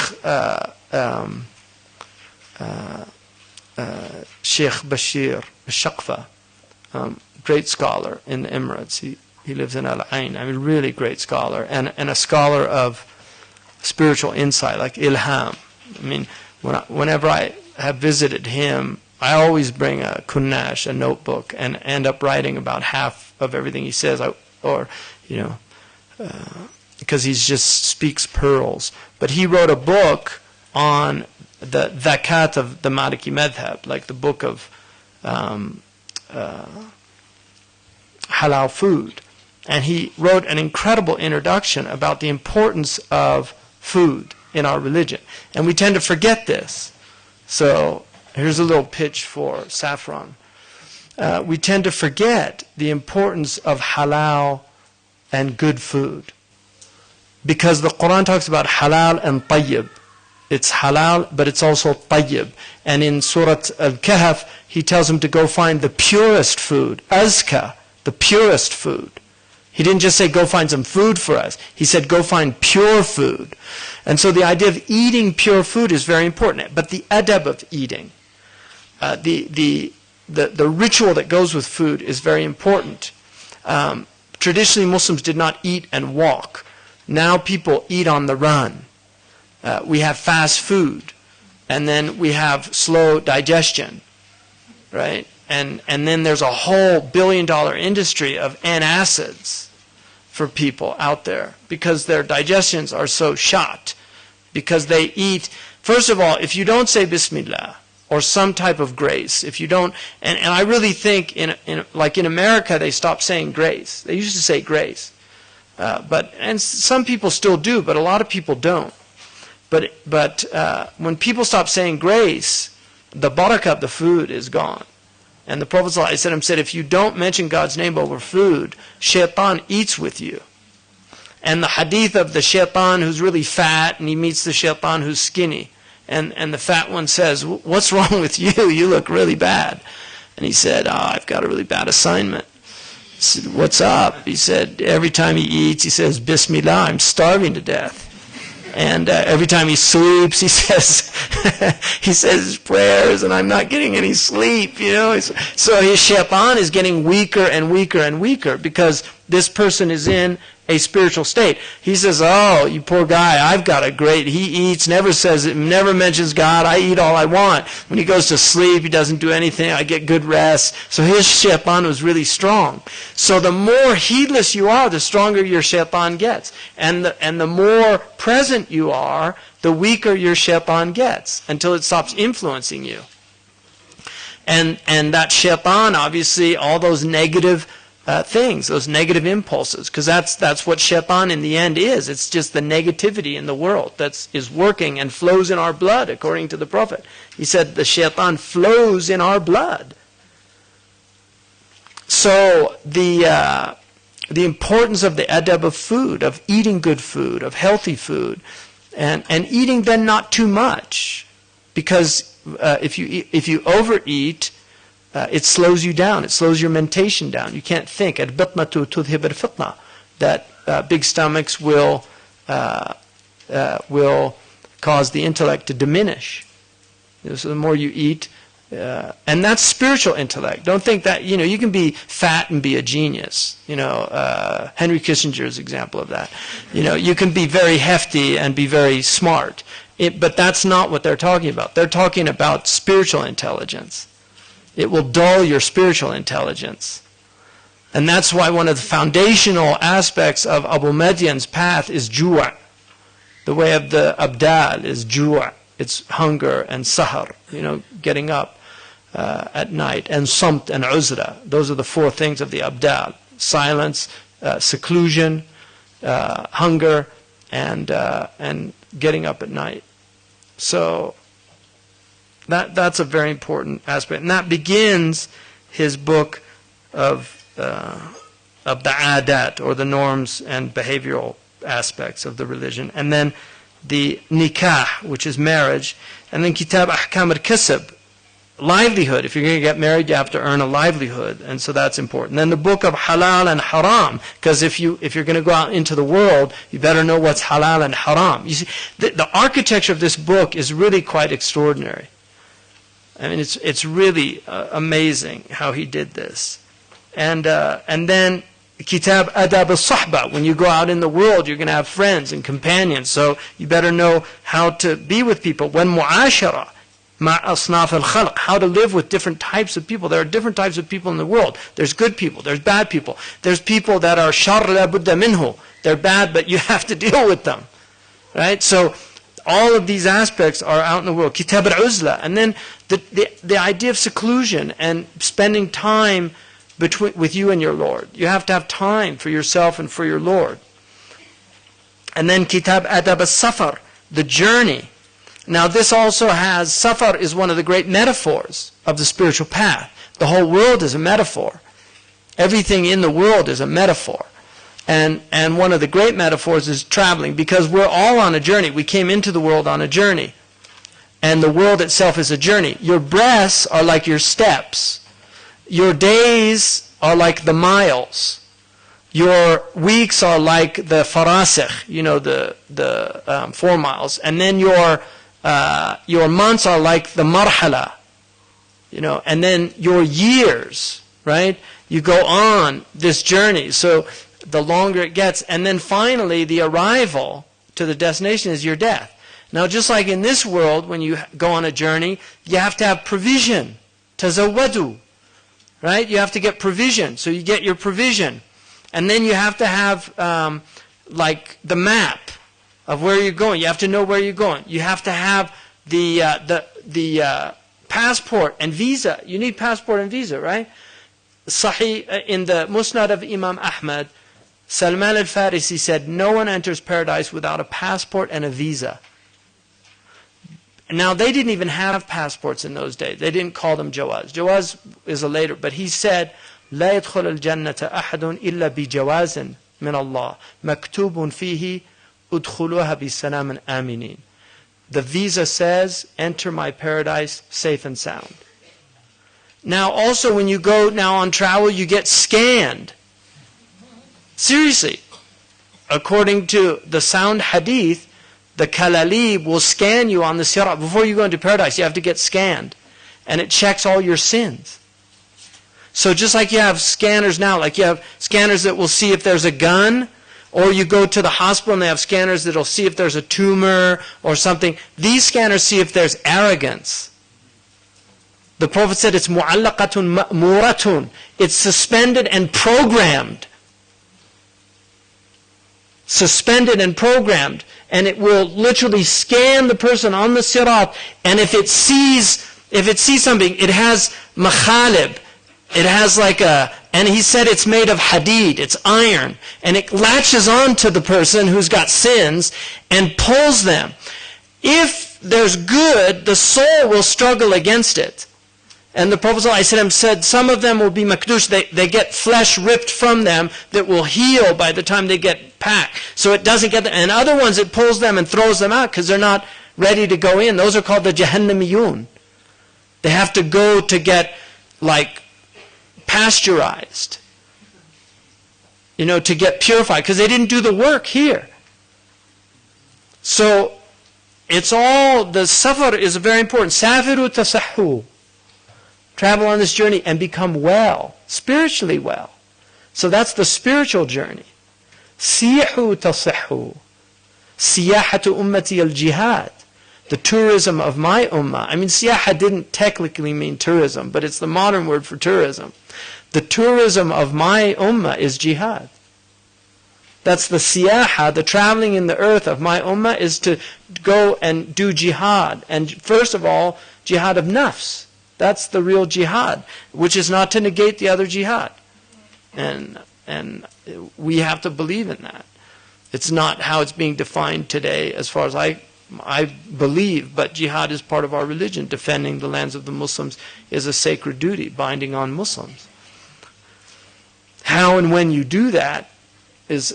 Bashir al-Shaqfa, great scholar in the Emirates. He lives in Al-Ain. Really great scholar. And a scholar of spiritual insight, like ilham. Whenever I have visited him, I always bring a kunnash, a notebook, and end up writing about half of everything he says, because he just speaks pearls. But he wrote a book on the dhakat of the Maliki madhab, like the book of halal food. And he wrote an incredible introduction about the importance of food in our religion. And we tend to forget this. So here's a little pitch for Saffron. We tend to forget the importance of halal and good food, because the Qur'an talks about halal and tayyib. It's halal, but it's also tayyib. And in Surah Al-Kahf, he tells him to go find the purest food, azka, the purest food. He didn't just say, go find some food for us. He said, go find pure food. And so the idea of eating pure food is very important. But the adab of eating, the ritual that goes with food is very important. Traditionally, Muslims did not eat and walk. Now people eat on the run. We have fast food. And then we have slow digestion. Right? And then there's a whole billion-dollar industry of antacids for people out there, because their digestions are so shot, because they eat. First of all, if you don't say Bismillah or some type of grace, if you don't, and I really think in America they stopped saying grace. They used to say grace, and some people still do, but a lot of people don't. But when people stop saying grace, the barakah of the food is gone. And the Prophet ﷺ said, if you don't mention God's name over food, shaitan eats with you. And the hadith of the shaitan who's really fat, and he meets the shaitan who's skinny. And the fat one says, what's wrong with you? You look really bad. And he said, I've got a really bad assignment. He said, what's up? He said, every time he eats, he says, Bismillah, I'm starving to death. And every time he sleeps, he says his prayers, and I'm not getting any sleep, you know. So his shaitan is getting weaker and weaker and weaker because this person is in a spiritual state. He says, oh, you poor guy, I've got a great, he eats, never mentions God, I eat all I want. When he goes to sleep, he doesn't do anything, I get good rest. So his shaitan was really strong. So the more heedless you are, the stronger your shaitan gets. And the more present you are, the weaker your shaitan gets, until it stops influencing you. And that shaitan, obviously, all those negative things, those negative impulses, because that's what shaitan in the end is. It's just the negativity in the world that is working and flows in our blood, according to the Prophet. He said the shaitan flows in our blood. So the importance of the adab of food, of eating good food, of healthy food, and eating then not too much, because if you overeat, it slows you down. It slows your mentation down. You can't think. Al-batnatu tudhib al-fitna. That big stomachs will cause the intellect to diminish. So the more you eat, and that's spiritual intellect. Don't think that, you can be fat and be a genius. Henry Kissinger's example of that. You can be very hefty and be very smart. But that's not what they're talking about. They're talking about spiritual intelligence. It will dull your spiritual intelligence. And that's why one of the foundational aspects of Abu Madyan's path is ju'a. The way of the abdal is ju'a. It's hunger and sahar, getting up at night. And samt and uzra. Those are the four things of the abdal. Silence, seclusion, hunger, and getting up at night. So that's a very important aspect, and that begins his book of the adat, or the norms and behavioral aspects of the religion, and then the nikah, which is marriage, and then kitab ahkam al-kasb, livelihood. If you're going to get married, you have to earn a livelihood, and so that's important. Then the book of halal and haram, because if you're going to go out into the world, you better know what's halal and haram. You see, the architecture of this book is really quite extraordinary. I mean, it's really amazing how he did this. And then Kitab Adab al-Sahba. When you go out in the world, you're going to have friends and companions, so you better know how to be with people. When mu'ashara ma asnaf al-khalq, how to live with different types of people. There are different types of people in the world. There's good people, there's bad people. There's people that are shar la budda minhu. They're bad, but you have to deal with them. Right? So all of these aspects are out in the world. Kitab al-Uzla. And then the idea of seclusion and spending time with you and your Lord. You have to have time for yourself and for your Lord. And then Kitab Adab al-Safar, the journey. Now this also has, Safar is one of the great metaphors of the spiritual path. The whole world is a metaphor. Everything in the world is a metaphor. And one of the great metaphors is traveling, because we're all on a journey. We came into the world on a journey. And the world itself is a journey. Your breaths are like your steps. Your days are like the miles. Your weeks are like the farasikh, the 4 miles. And then your months are like the marhala, and then your years, right? You go on this journey. So the longer it gets, and then finally the arrival to the destination is your death. Now, just like in this world, when you go on a journey, you have to have provision. Tazawwadu, right? You have to get provision. So you get your provision. And then you have to have like the map of where you're going. You have to know where you're going. You have to have the passport and visa. You need passport and visa, right? Sahih, in the Musnad of Imam Ahmad, Salman al-Farisi said, no one enters paradise without a passport and a visa. Now, they didn't even have passports in those days. They didn't call them jawaz. Jawaz is a later, but he said, لا يدخل الجنة أحد إلا بجواز من الله مكتوب فيه ادخلوها بسلام آمنين. The visa says, enter my paradise safe and sound. Now also when you go now on travel, you get scanned. Seriously. According to the sound hadith, the kalalib will scan you on the sirat. Before you go into paradise, you have to get scanned. And it checks all your sins. So just like you have scanners now, like you have scanners that will see if there's a gun, or you go to the hospital and they have scanners that will see if there's a tumor or something. These scanners see if there's arrogance. The Prophet said it's mu'allaqatun ma'muratun. It's suspended and programmed. Suspended and programmed. And it will literally scan the person on the sirat. And if it sees something, it has makhalib. It has like and he said it's made of hadid, it's iron. And it latches on to the person who's got sins and pulls them. If there's good, the soul will struggle against it. And the Prophet ﷺ said some of them will be makdush, they get flesh ripped from them that will heal by the time they get packed. So it doesn't get them. And other ones it pulls them and throws them out because they're not ready to go in. Those are called the jahannamiyun. They have to go to get like pasteurized, to get purified, because they didn't do the work here. So it's all, the safar is very important. Safiru tasahhu. Travel on this journey and become well, spiritually well. So that's the spiritual journey. Sihu tasahhu. Siyahatu ummati al-jihad. The tourism of my ummah. I mean, siyaha didn't technically mean tourism, but it's the modern word for tourism. The tourism of my ummah is jihad. That's the siyaha, the traveling in the earth of my ummah is to go and do jihad. And first of all, jihad of nafs. That's the real jihad, which is not to negate the other jihad. And we have to believe in that. It's not how it's being defined today as far as I believe, but jihad is part of our religion. Defending the lands of the Muslims is a sacred duty, binding on Muslims. How and when you do that is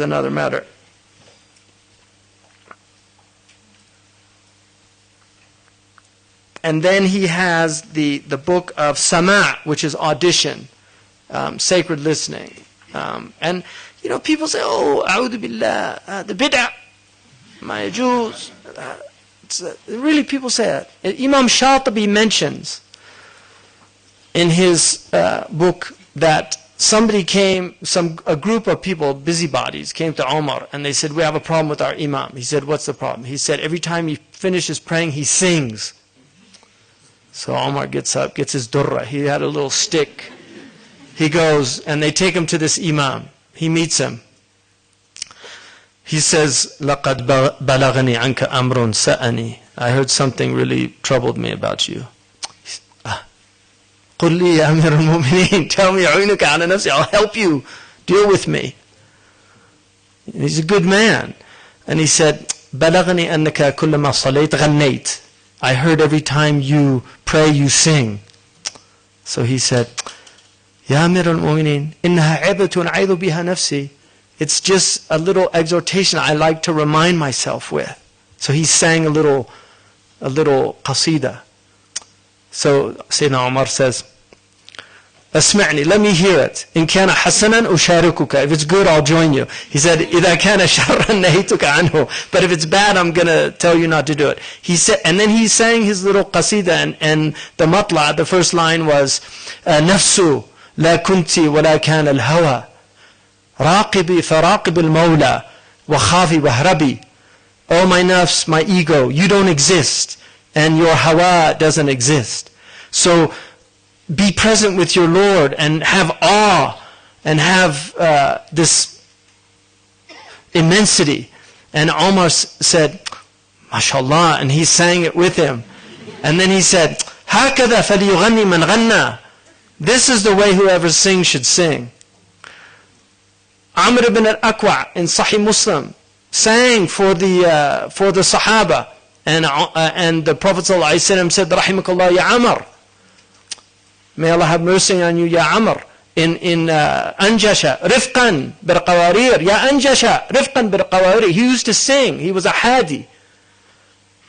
another matter. And then he has the book of Sama', which is audition, sacred listening. And people say, oh, a'udhu billah, the bid'ah. My Jews, really people say it. Imam Shatibi mentions in his book that a group of people, busybodies, came to Omar and they said, we have a problem with our Imam. He said, what's the problem? He said, every time he finishes praying, he sings. So Omar gets up, gets his durra. He had a little stick. He goes, and they take him to this Imam. He meets him. He says, لَقَدْ بَلَغَنِي عَنْكَ أَمْرٌ سَأَنِي. I heard something really troubled me about you. قُلْ لِي يَا أَمِيرَ الْمُؤْمِنِينَ. Tell me, أَعِينُكَ عَلَى نَفْسِي. I'll help you. Deal with me. And he's a good man. And he said, بَلَغَنِي أَنَّكَ كُلَّمَا صَلَيْتَ غَنَّيْتَ. I heard every time you pray, you sing. So he said, يَا أَمِيرَ الْمُؤْمِنِينَ إِنَّهَا عِبَةٌ عَيْذُ بِهَا نَفْسِي. It's just a little exhortation I like to remind myself with. So he sang a little qasida. So Sayyidina Umar says, أسمعني, let me hear it. إن كان حسنا أشاركك. If it's good, I'll join you. He said, إذا كان شرا نهيتك عنه. But if it's bad, I'm going to tell you not to do it. He said, and then he sang his little qasida, and the matla, the first line was, نفس لا كنت ولا كان الهوى. راقبي فراقب المولى وخافي وهربي. Oh my nafs, my ego, you don't exist, and your hawa doesn't exist. So be present with your Lord and have awe and have this immensity. And Omar said, MashaAllah, and he sang it with him. And then he said, هَكَذَا فَلْيُغَنِّ مَنْ غَنَّى. This is the way whoever sings should sing. Amr ibn al-Aqwa in Sahih Muslim sang for the Sahaba, and the Prophet ﷺ said, Rahimakallah ya Amr. May Allah have mercy on you, ya Amr. in Anjasha, Rifqan bil-Qawarir, Ya Anjasha, Rifqan bil-Qawarir. He used to sing. He was a hadi.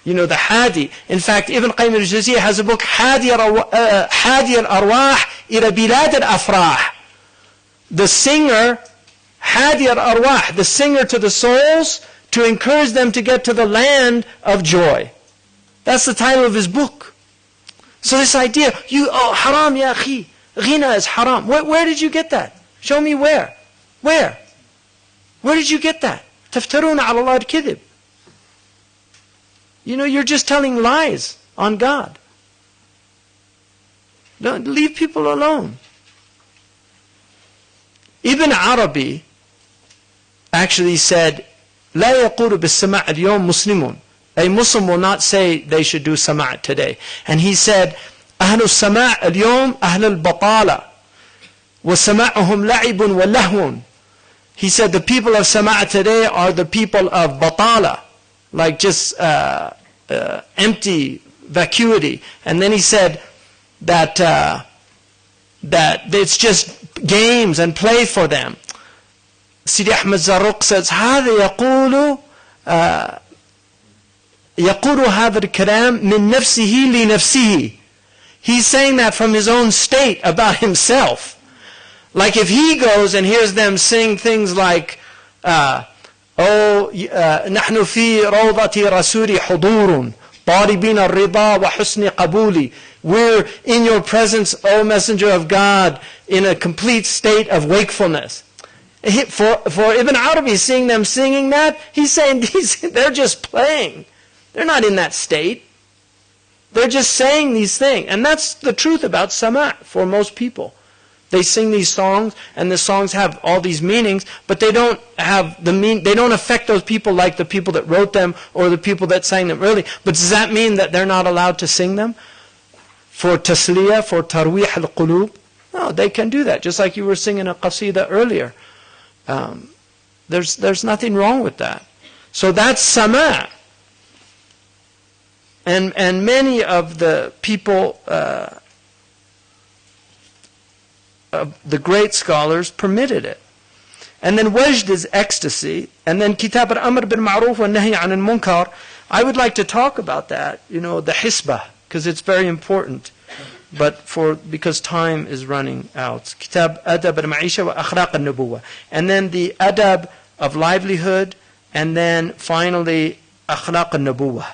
You know, the hadi. In fact, Ibn Qayyim al-Jawziyya has a book, Hadi al-Arwah ila Bilad al-Afrah. The singer, Hadi al-Arwah, the singer to the souls, to encourage them to get to the land of joy. That's the title of his book. So this idea, haram ya akhi, ghina is haram. Where did you get that? Show me where. Where? Where did you get that? Taftaruna ala Allah al-kidhib. You know, you're just telling lies on God. Don't leave people alone. Ibn Arabi actually said, لا يقول بالسماع اليوم مسلمون. A Muslim will not say they should do sama' today. And he said, أهل السماع اليوم أهل البطالة وسماعهم لعب ولهو. He said the people of sama' today are the people of batala, like just empty vacuity. And then he said that it's just games and play for them. Sidi Ahmed Zarruq says, هذا يقول هذا الكلام من نفسه لنفسه. He's saying that from his own state about himself. Like if he goes and hears them sing things like, نحن في روضة رسول حضور طالبين الرضا وحسن قبولي. We're in your presence, O Messenger of God, in a complete state of wakefulness. For Ibn Arabi, seeing them singing that, he's saying they're just playing. They're not in that state. They're just saying these things. And that's the truth about sama' for most people. They sing these songs, and the songs have all these meanings, but they don't have they don't affect those people like the people that wrote them or the people that sang them early. But does that mean that they're not allowed to sing them? For tasliyah, for tarwih al-qulub? No, they can do that. Just like you were singing a qasida earlier. There's nothing wrong with that. So that's sama'. And many of the people, the great scholars, permitted it. And then wajd is ecstasy. And then kitab al-amr bil ma'ruf wa nahy an al-munkar. I would like to talk about that, the hisbah, because it's very important. But because time is running out. Kitab adab al-ma'isha wa akhlaq al-nubuwah. And then the adab of livelihood, and then finally akhlaq al-nubuwah.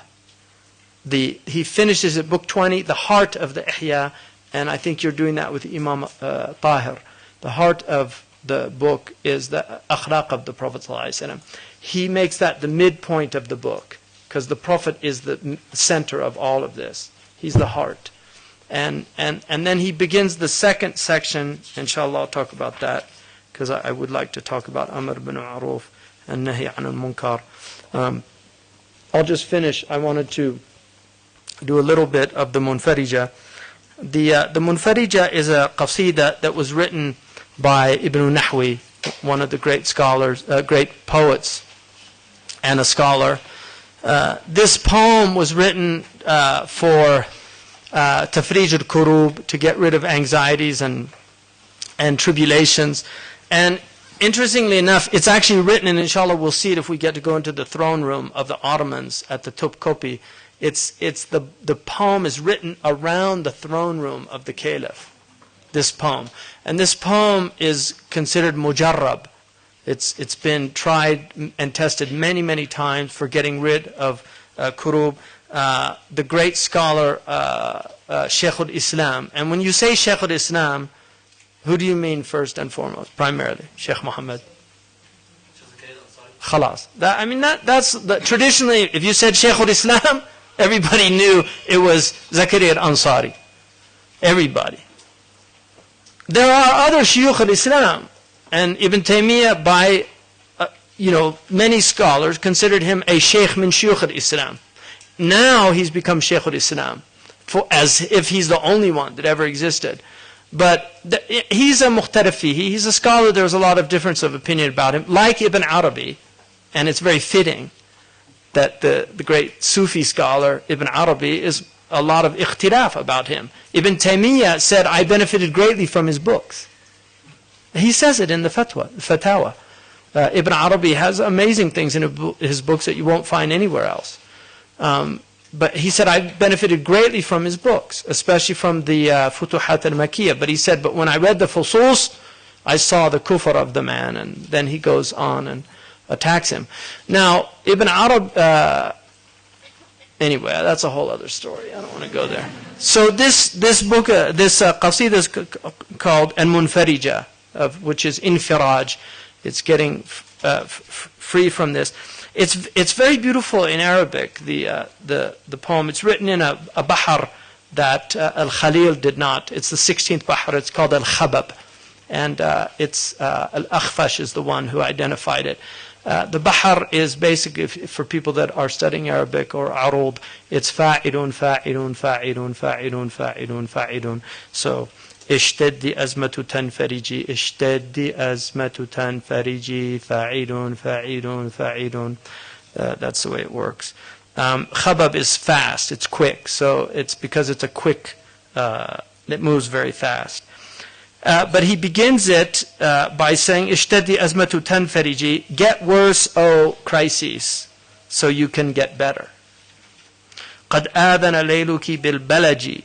He finishes at book 20, the heart of the Ihya, and I think you're doing that with Imam Tahir. The heart of the book is the akhlaq of the Prophet ﷺ. He makes that the midpoint of the book, because the Prophet is the center of all of this. He's the heart. And then he begins the second section, inshallah I'll talk about that, because I would like to talk about Amr bin Ma'ruf and Nahi an al-Munkar. I'll just finish. I wanted to do a little bit of the Munfarija. The Munfarija is a qasida that was written by Ibn Nahwi, one of the great scholars, great poets, and a scholar. This poem was written for tafrij al-kurub, to get rid of anxieties and tribulations. And interestingly enough, it's actually written, and inshallah we'll see it if we get to go into the throne room of the Ottomans at the Topkapi. It's the poem is written around the throne room of the Caliph, this poem. And this poem is considered mujarrab. It's been tried and tested many, many times for getting rid of kurub. The great scholar Shaykh al-Islam. And when you say Shaykh al-Islam, who do you mean first and foremost, primarily? Shaykh Muhammad. Khalas. That's traditionally, if you said Shaykh al-Islam, everybody knew it was Zakaria al-Ansari. Everybody. There are other Shuyukh al-Islam, and Ibn Taymiyyah, by many scholars, considered him a Shaykh min Shuyukh al-Islam. Now he's become Shaykh al-Islam, as if he's the only one that ever existed. But he's a muhtarifi, he's a scholar. There's a lot of difference of opinion about him, like Ibn Arabi, and it's very fitting that the great Sufi scholar Ibn Arabi is a lot of ikhtilaf about him. Ibn Taymiyyah said, I benefited greatly from his books. He says it in the Fatawa. Ibn Arabi has amazing things in his books that you won't find anywhere else. But he said, I've benefited greatly from his books, especially from the Futuhat al-Makkiyah. But he said, but when I read the Fusus, I saw the kufr of the man. And then he goes on and attacks him. Now, Ibn Arabi, anyway, that's a whole other story. I don't want to go there. So this book, this qasida is called Al-Munfarija, which is infiraj. It's getting free from this. It's very beautiful in Arabic, the poem. It's written in a bahar that Al-Khalil did not. It's the 16th bahar. It's called Al-Khabab. And it's Al-Akhfash is the one who identified it. The bahar is basically, for people that are studying Arabic or arud, it's fa'ilun, fa'ilun, fa'ilun, fa'ilun, fa'ilun, fa'ilun. So, اشتدي أزمة تنفرجي اشتدي أزمة تنفرجي فاعل فاعل فاعل. That's the way it works. Khabab is fast, it's quick. So it's because it's a quick, it moves very fast. But he begins it by saying اشتدي أزمة تنفرجي, get worse, O crises, so you can get better. قد آذن ليلك بالبلج,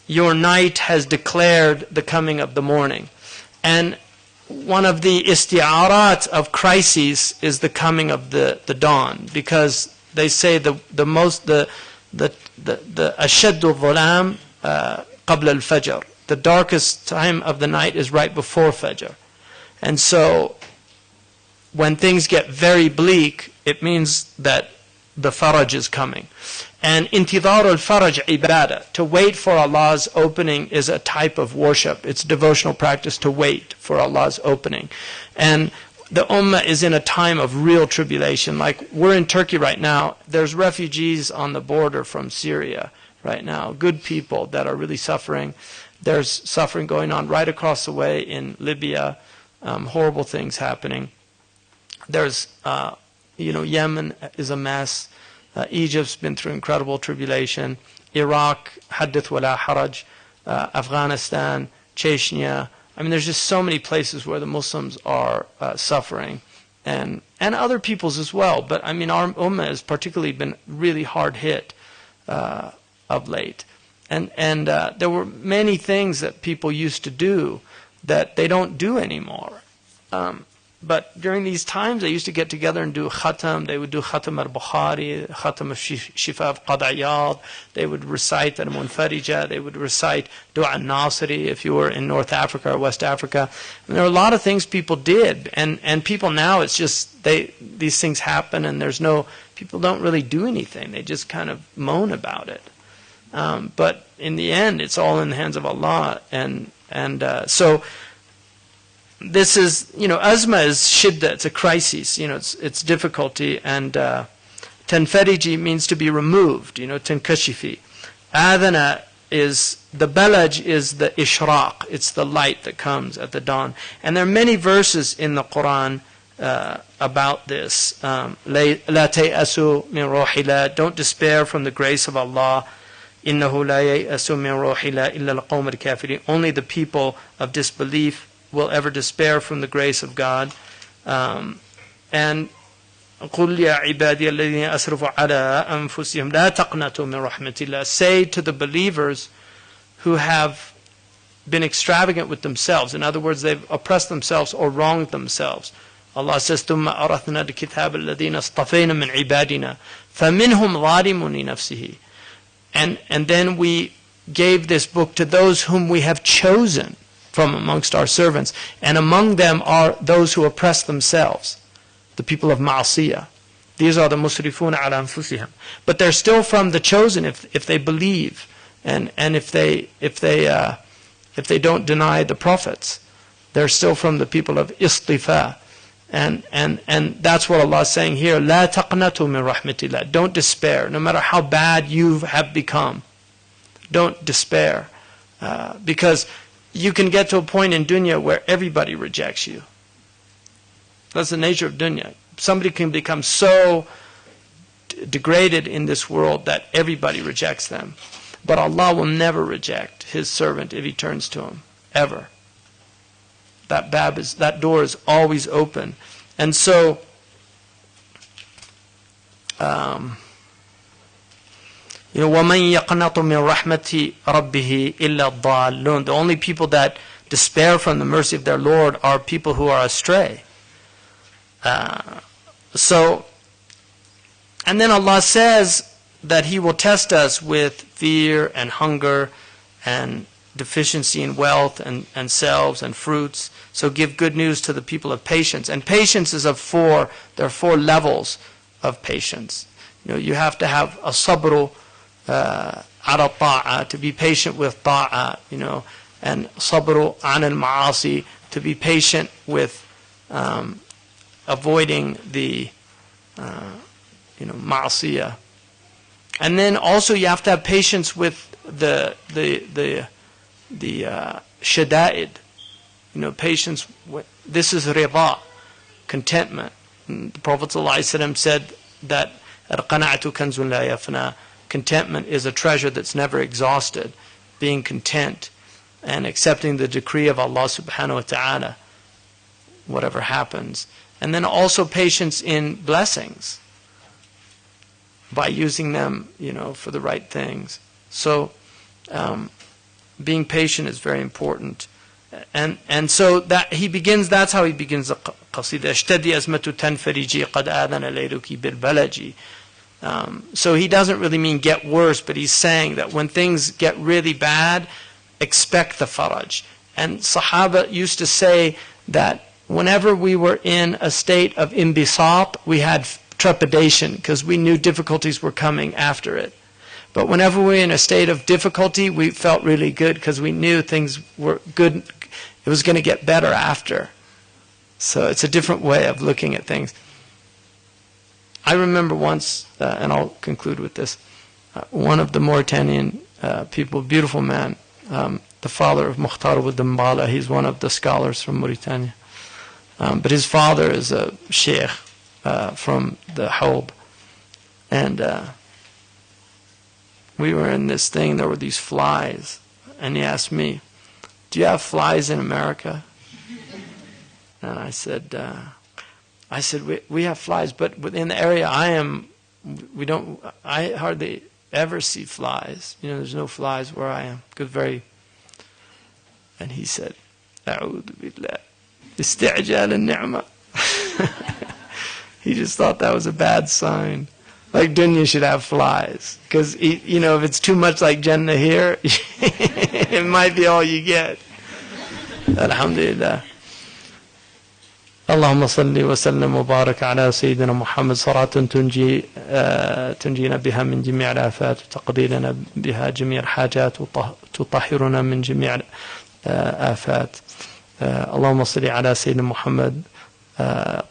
your night has declared the coming of the morning. And one of the isti'arat of crises is the coming of the dawn, because they say the ashaddu dhulam qabla al-fajr, the darkest time of the night is right before fajr. And so when things get very bleak, it means that the faraj is coming. And intidhar al-faraj ibadah, to wait for Allah's opening, is a type of worship. It's devotional practice to wait for Allah's opening. And the ummah is in a time of real tribulation. Like we're in Turkey right now, there's refugees on the border from Syria right now, good people that are really suffering. There's suffering going on right across the way in Libya, horrible things happening. There's, Yemen is a mess. Egypt's been through incredible tribulation. Iraq, hadith wala haraj. Afghanistan, Chechnya. I mean, there's just so many places where the Muslims are suffering, and other peoples as well. But I mean, our ummah has particularly been really hard hit of late. And there were many things that people used to do that they don't do anymore. But during these times, they used to get together and do khatam. They would do khatam al-Bukhari, khatam al-Shifa of Qad'iyad. They would recite al-Munfarija. They would recite Dua al-Nasiri if you were in North Africa or West Africa. And there are a lot of things people did. And people now, it's just, these things happen and people don't really do anything. They just kind of moan about it. But in the end, it's all in the hands of Allah. So this is, azma is shidda, it's a crisis, it's difficulty, and tanfariji means to be removed, tankashifi. Adhana is, the balaj is the ishraq, it's the light that comes at the dawn. And there are many verses in the Qur'an about this. La tayasu min ruhillah, don't despair from the grace of Allah. Innahu la yayasu min ruhillah illa al-qawm al-kafirin. Only the people of disbelief will ever despair from the grace of God. And قُلْ يَا عِبَادِيَ الَّذِينَ أَسْرَفُوا عَلَىٰ أَنفُسِهِمْ لَا تَقْنَطُوا مِنْ رَحْمَةِ اللَّهِ. Say to the believers who have been extravagant with themselves, in other words, they've oppressed themselves or wronged themselves. Allah says, ثُمَّ أَرَثْنَا الْكِتَابَ الَّذِينَ اصْطَفَيْنَا مِنْ عِبَادِنَا فَمِنْهُمْ ظَالِمٌ لِنَفْسِهِ. And then we gave this book to those whom we have chosen from amongst our servants. And among them are those who oppress themselves, the people of ma'asiyah. These are the musrifuna ala anfusihim. But they're still from the chosen if they believe and if they don't deny the prophets. They're still from the people of istifa. And that's what Allah is saying here. La taqnatu min rahmatillah. Don't despair. No matter how bad you have become, don't despair. Because you can get to a point in dunya where everybody rejects you. That's the nature of dunya. Somebody can become so degraded in this world that everybody rejects them. But Allah will never reject His servant if he turns to Him. Ever. that door is always open. And so, وَمَنْ يَقْنَطُ مِنْ رَحْمَةِ رَبِّهِ إِلَّا الضَّالُّونَ. The only people that despair from the mercy of their Lord are people who are astray. And then Allah says that He will test us with fear and hunger and deficiency in wealth and selves and fruits. So give good news to the people of patience. And patience is there are 4 levels of patience. You have to have a sabru ala ta'a, to be patient with ta'a, and sabru an al-ma'asi, to be patient with avoiding the ma'asiyah. And then also you have to have patience with the shada'id. Patience with, this is rida, contentment. And the Prophet ﷺ said that al-qana'atu kanzun la yafna, contentment is a treasure that's never exhausted. Being content and accepting the decree of Allah subhanahu wa ta'ala, whatever happens. And then also patience in blessings, by using them, for the right things. So, being patient is very important. And so that's how he begins the qasida. اشتدي أزمة تنفرجي قد آذن ليلك بالبلج. So he doesn't really mean get worse, but he's saying that when things get really bad, expect the faraj. And Sahaba used to say that whenever we were in a state of imbisat, we had trepidation because we knew difficulties were coming after it. But whenever we were in a state of difficulty, we felt really good because we knew things were good. It was going to get better after. So it's a different way of looking at things. I remember once, and I'll conclude with this, one of the Mauritanian people, beautiful man, the father of Mukhtar Dambala, he's one of the scholars from Mauritania. But his father is a sheikh from the Hawb. And we were in this thing, there were these flies. And he asked me, do you have flies in America? And I said, we have flies, but within the area I hardly ever see flies. There's no flies where I am. And he said, أعوذ بالله استعجال النعمة. He just thought that was a bad sign. Like dunya should have flies. Because, if it's too much like Jannah here, it might be all you get. Alhamdulillah. اللهم صل وسلم وبارك على سيدنا محمد صلاة تنجينا بها من جميع الآفات وتقضي لنا بها جميع الحاجات وتطهرنا من جميع الآفات. اللهم صل على سيدنا محمد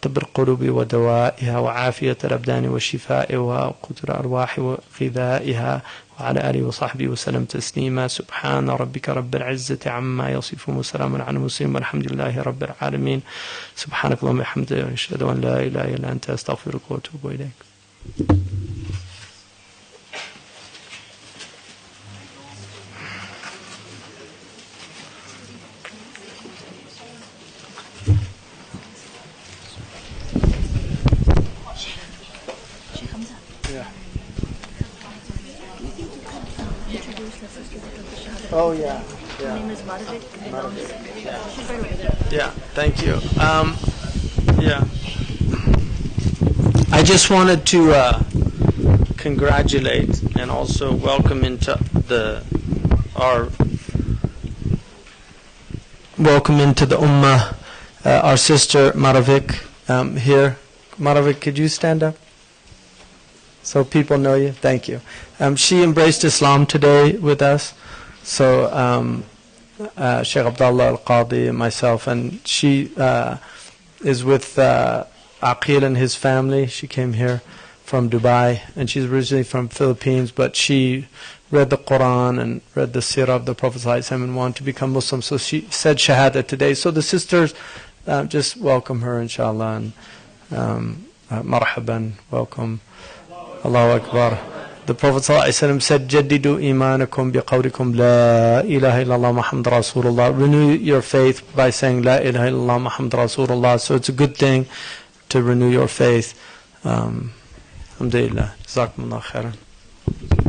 طب القلوب ودوائها وعافية الأبدان وشفائها وقدر الأرواح وغذائها وعلى آله وصحبه وسلم تسليما. سبحان ربك رب العزة عما يصفون وسلام على المرسلين والحمد لله رب العالمين. سبحانك اللهم وبحمدك أشهد أن لا إله إلا أنت أستغفرك وأتوب إليك. Oh yeah. Her name is Madhavik. She's right over there. Yeah, thank you. Yeah. I just wanted to congratulate and also welcome into the Ummah our sister Madhavik here. Madhavik, could you stand up? So people know you. Thank you. She embraced Islam today with us. So Shaykh Abdullah Al-Qadi and myself, and she is with Aqil and his family. She came here from Dubai, and she's originally from Philippines, but she read the Qur'an and read the Sirah of the Prophet ﷺ and wanted to become Muslim. So she said Shahada today. So the sisters, just welcome her, inshallah, and marhaban, welcome. Allahu Akbar. the Prophet ﷺ said, "Jaddidu imanakum biqawlikum la ilaha illallah Muhammad Rasulullah." Renew your faith by saying la ilaha illallah Muhammad Rasulullah. So it's a good thing to renew your faith. Alhamdulillah. Jazakumullah khairan.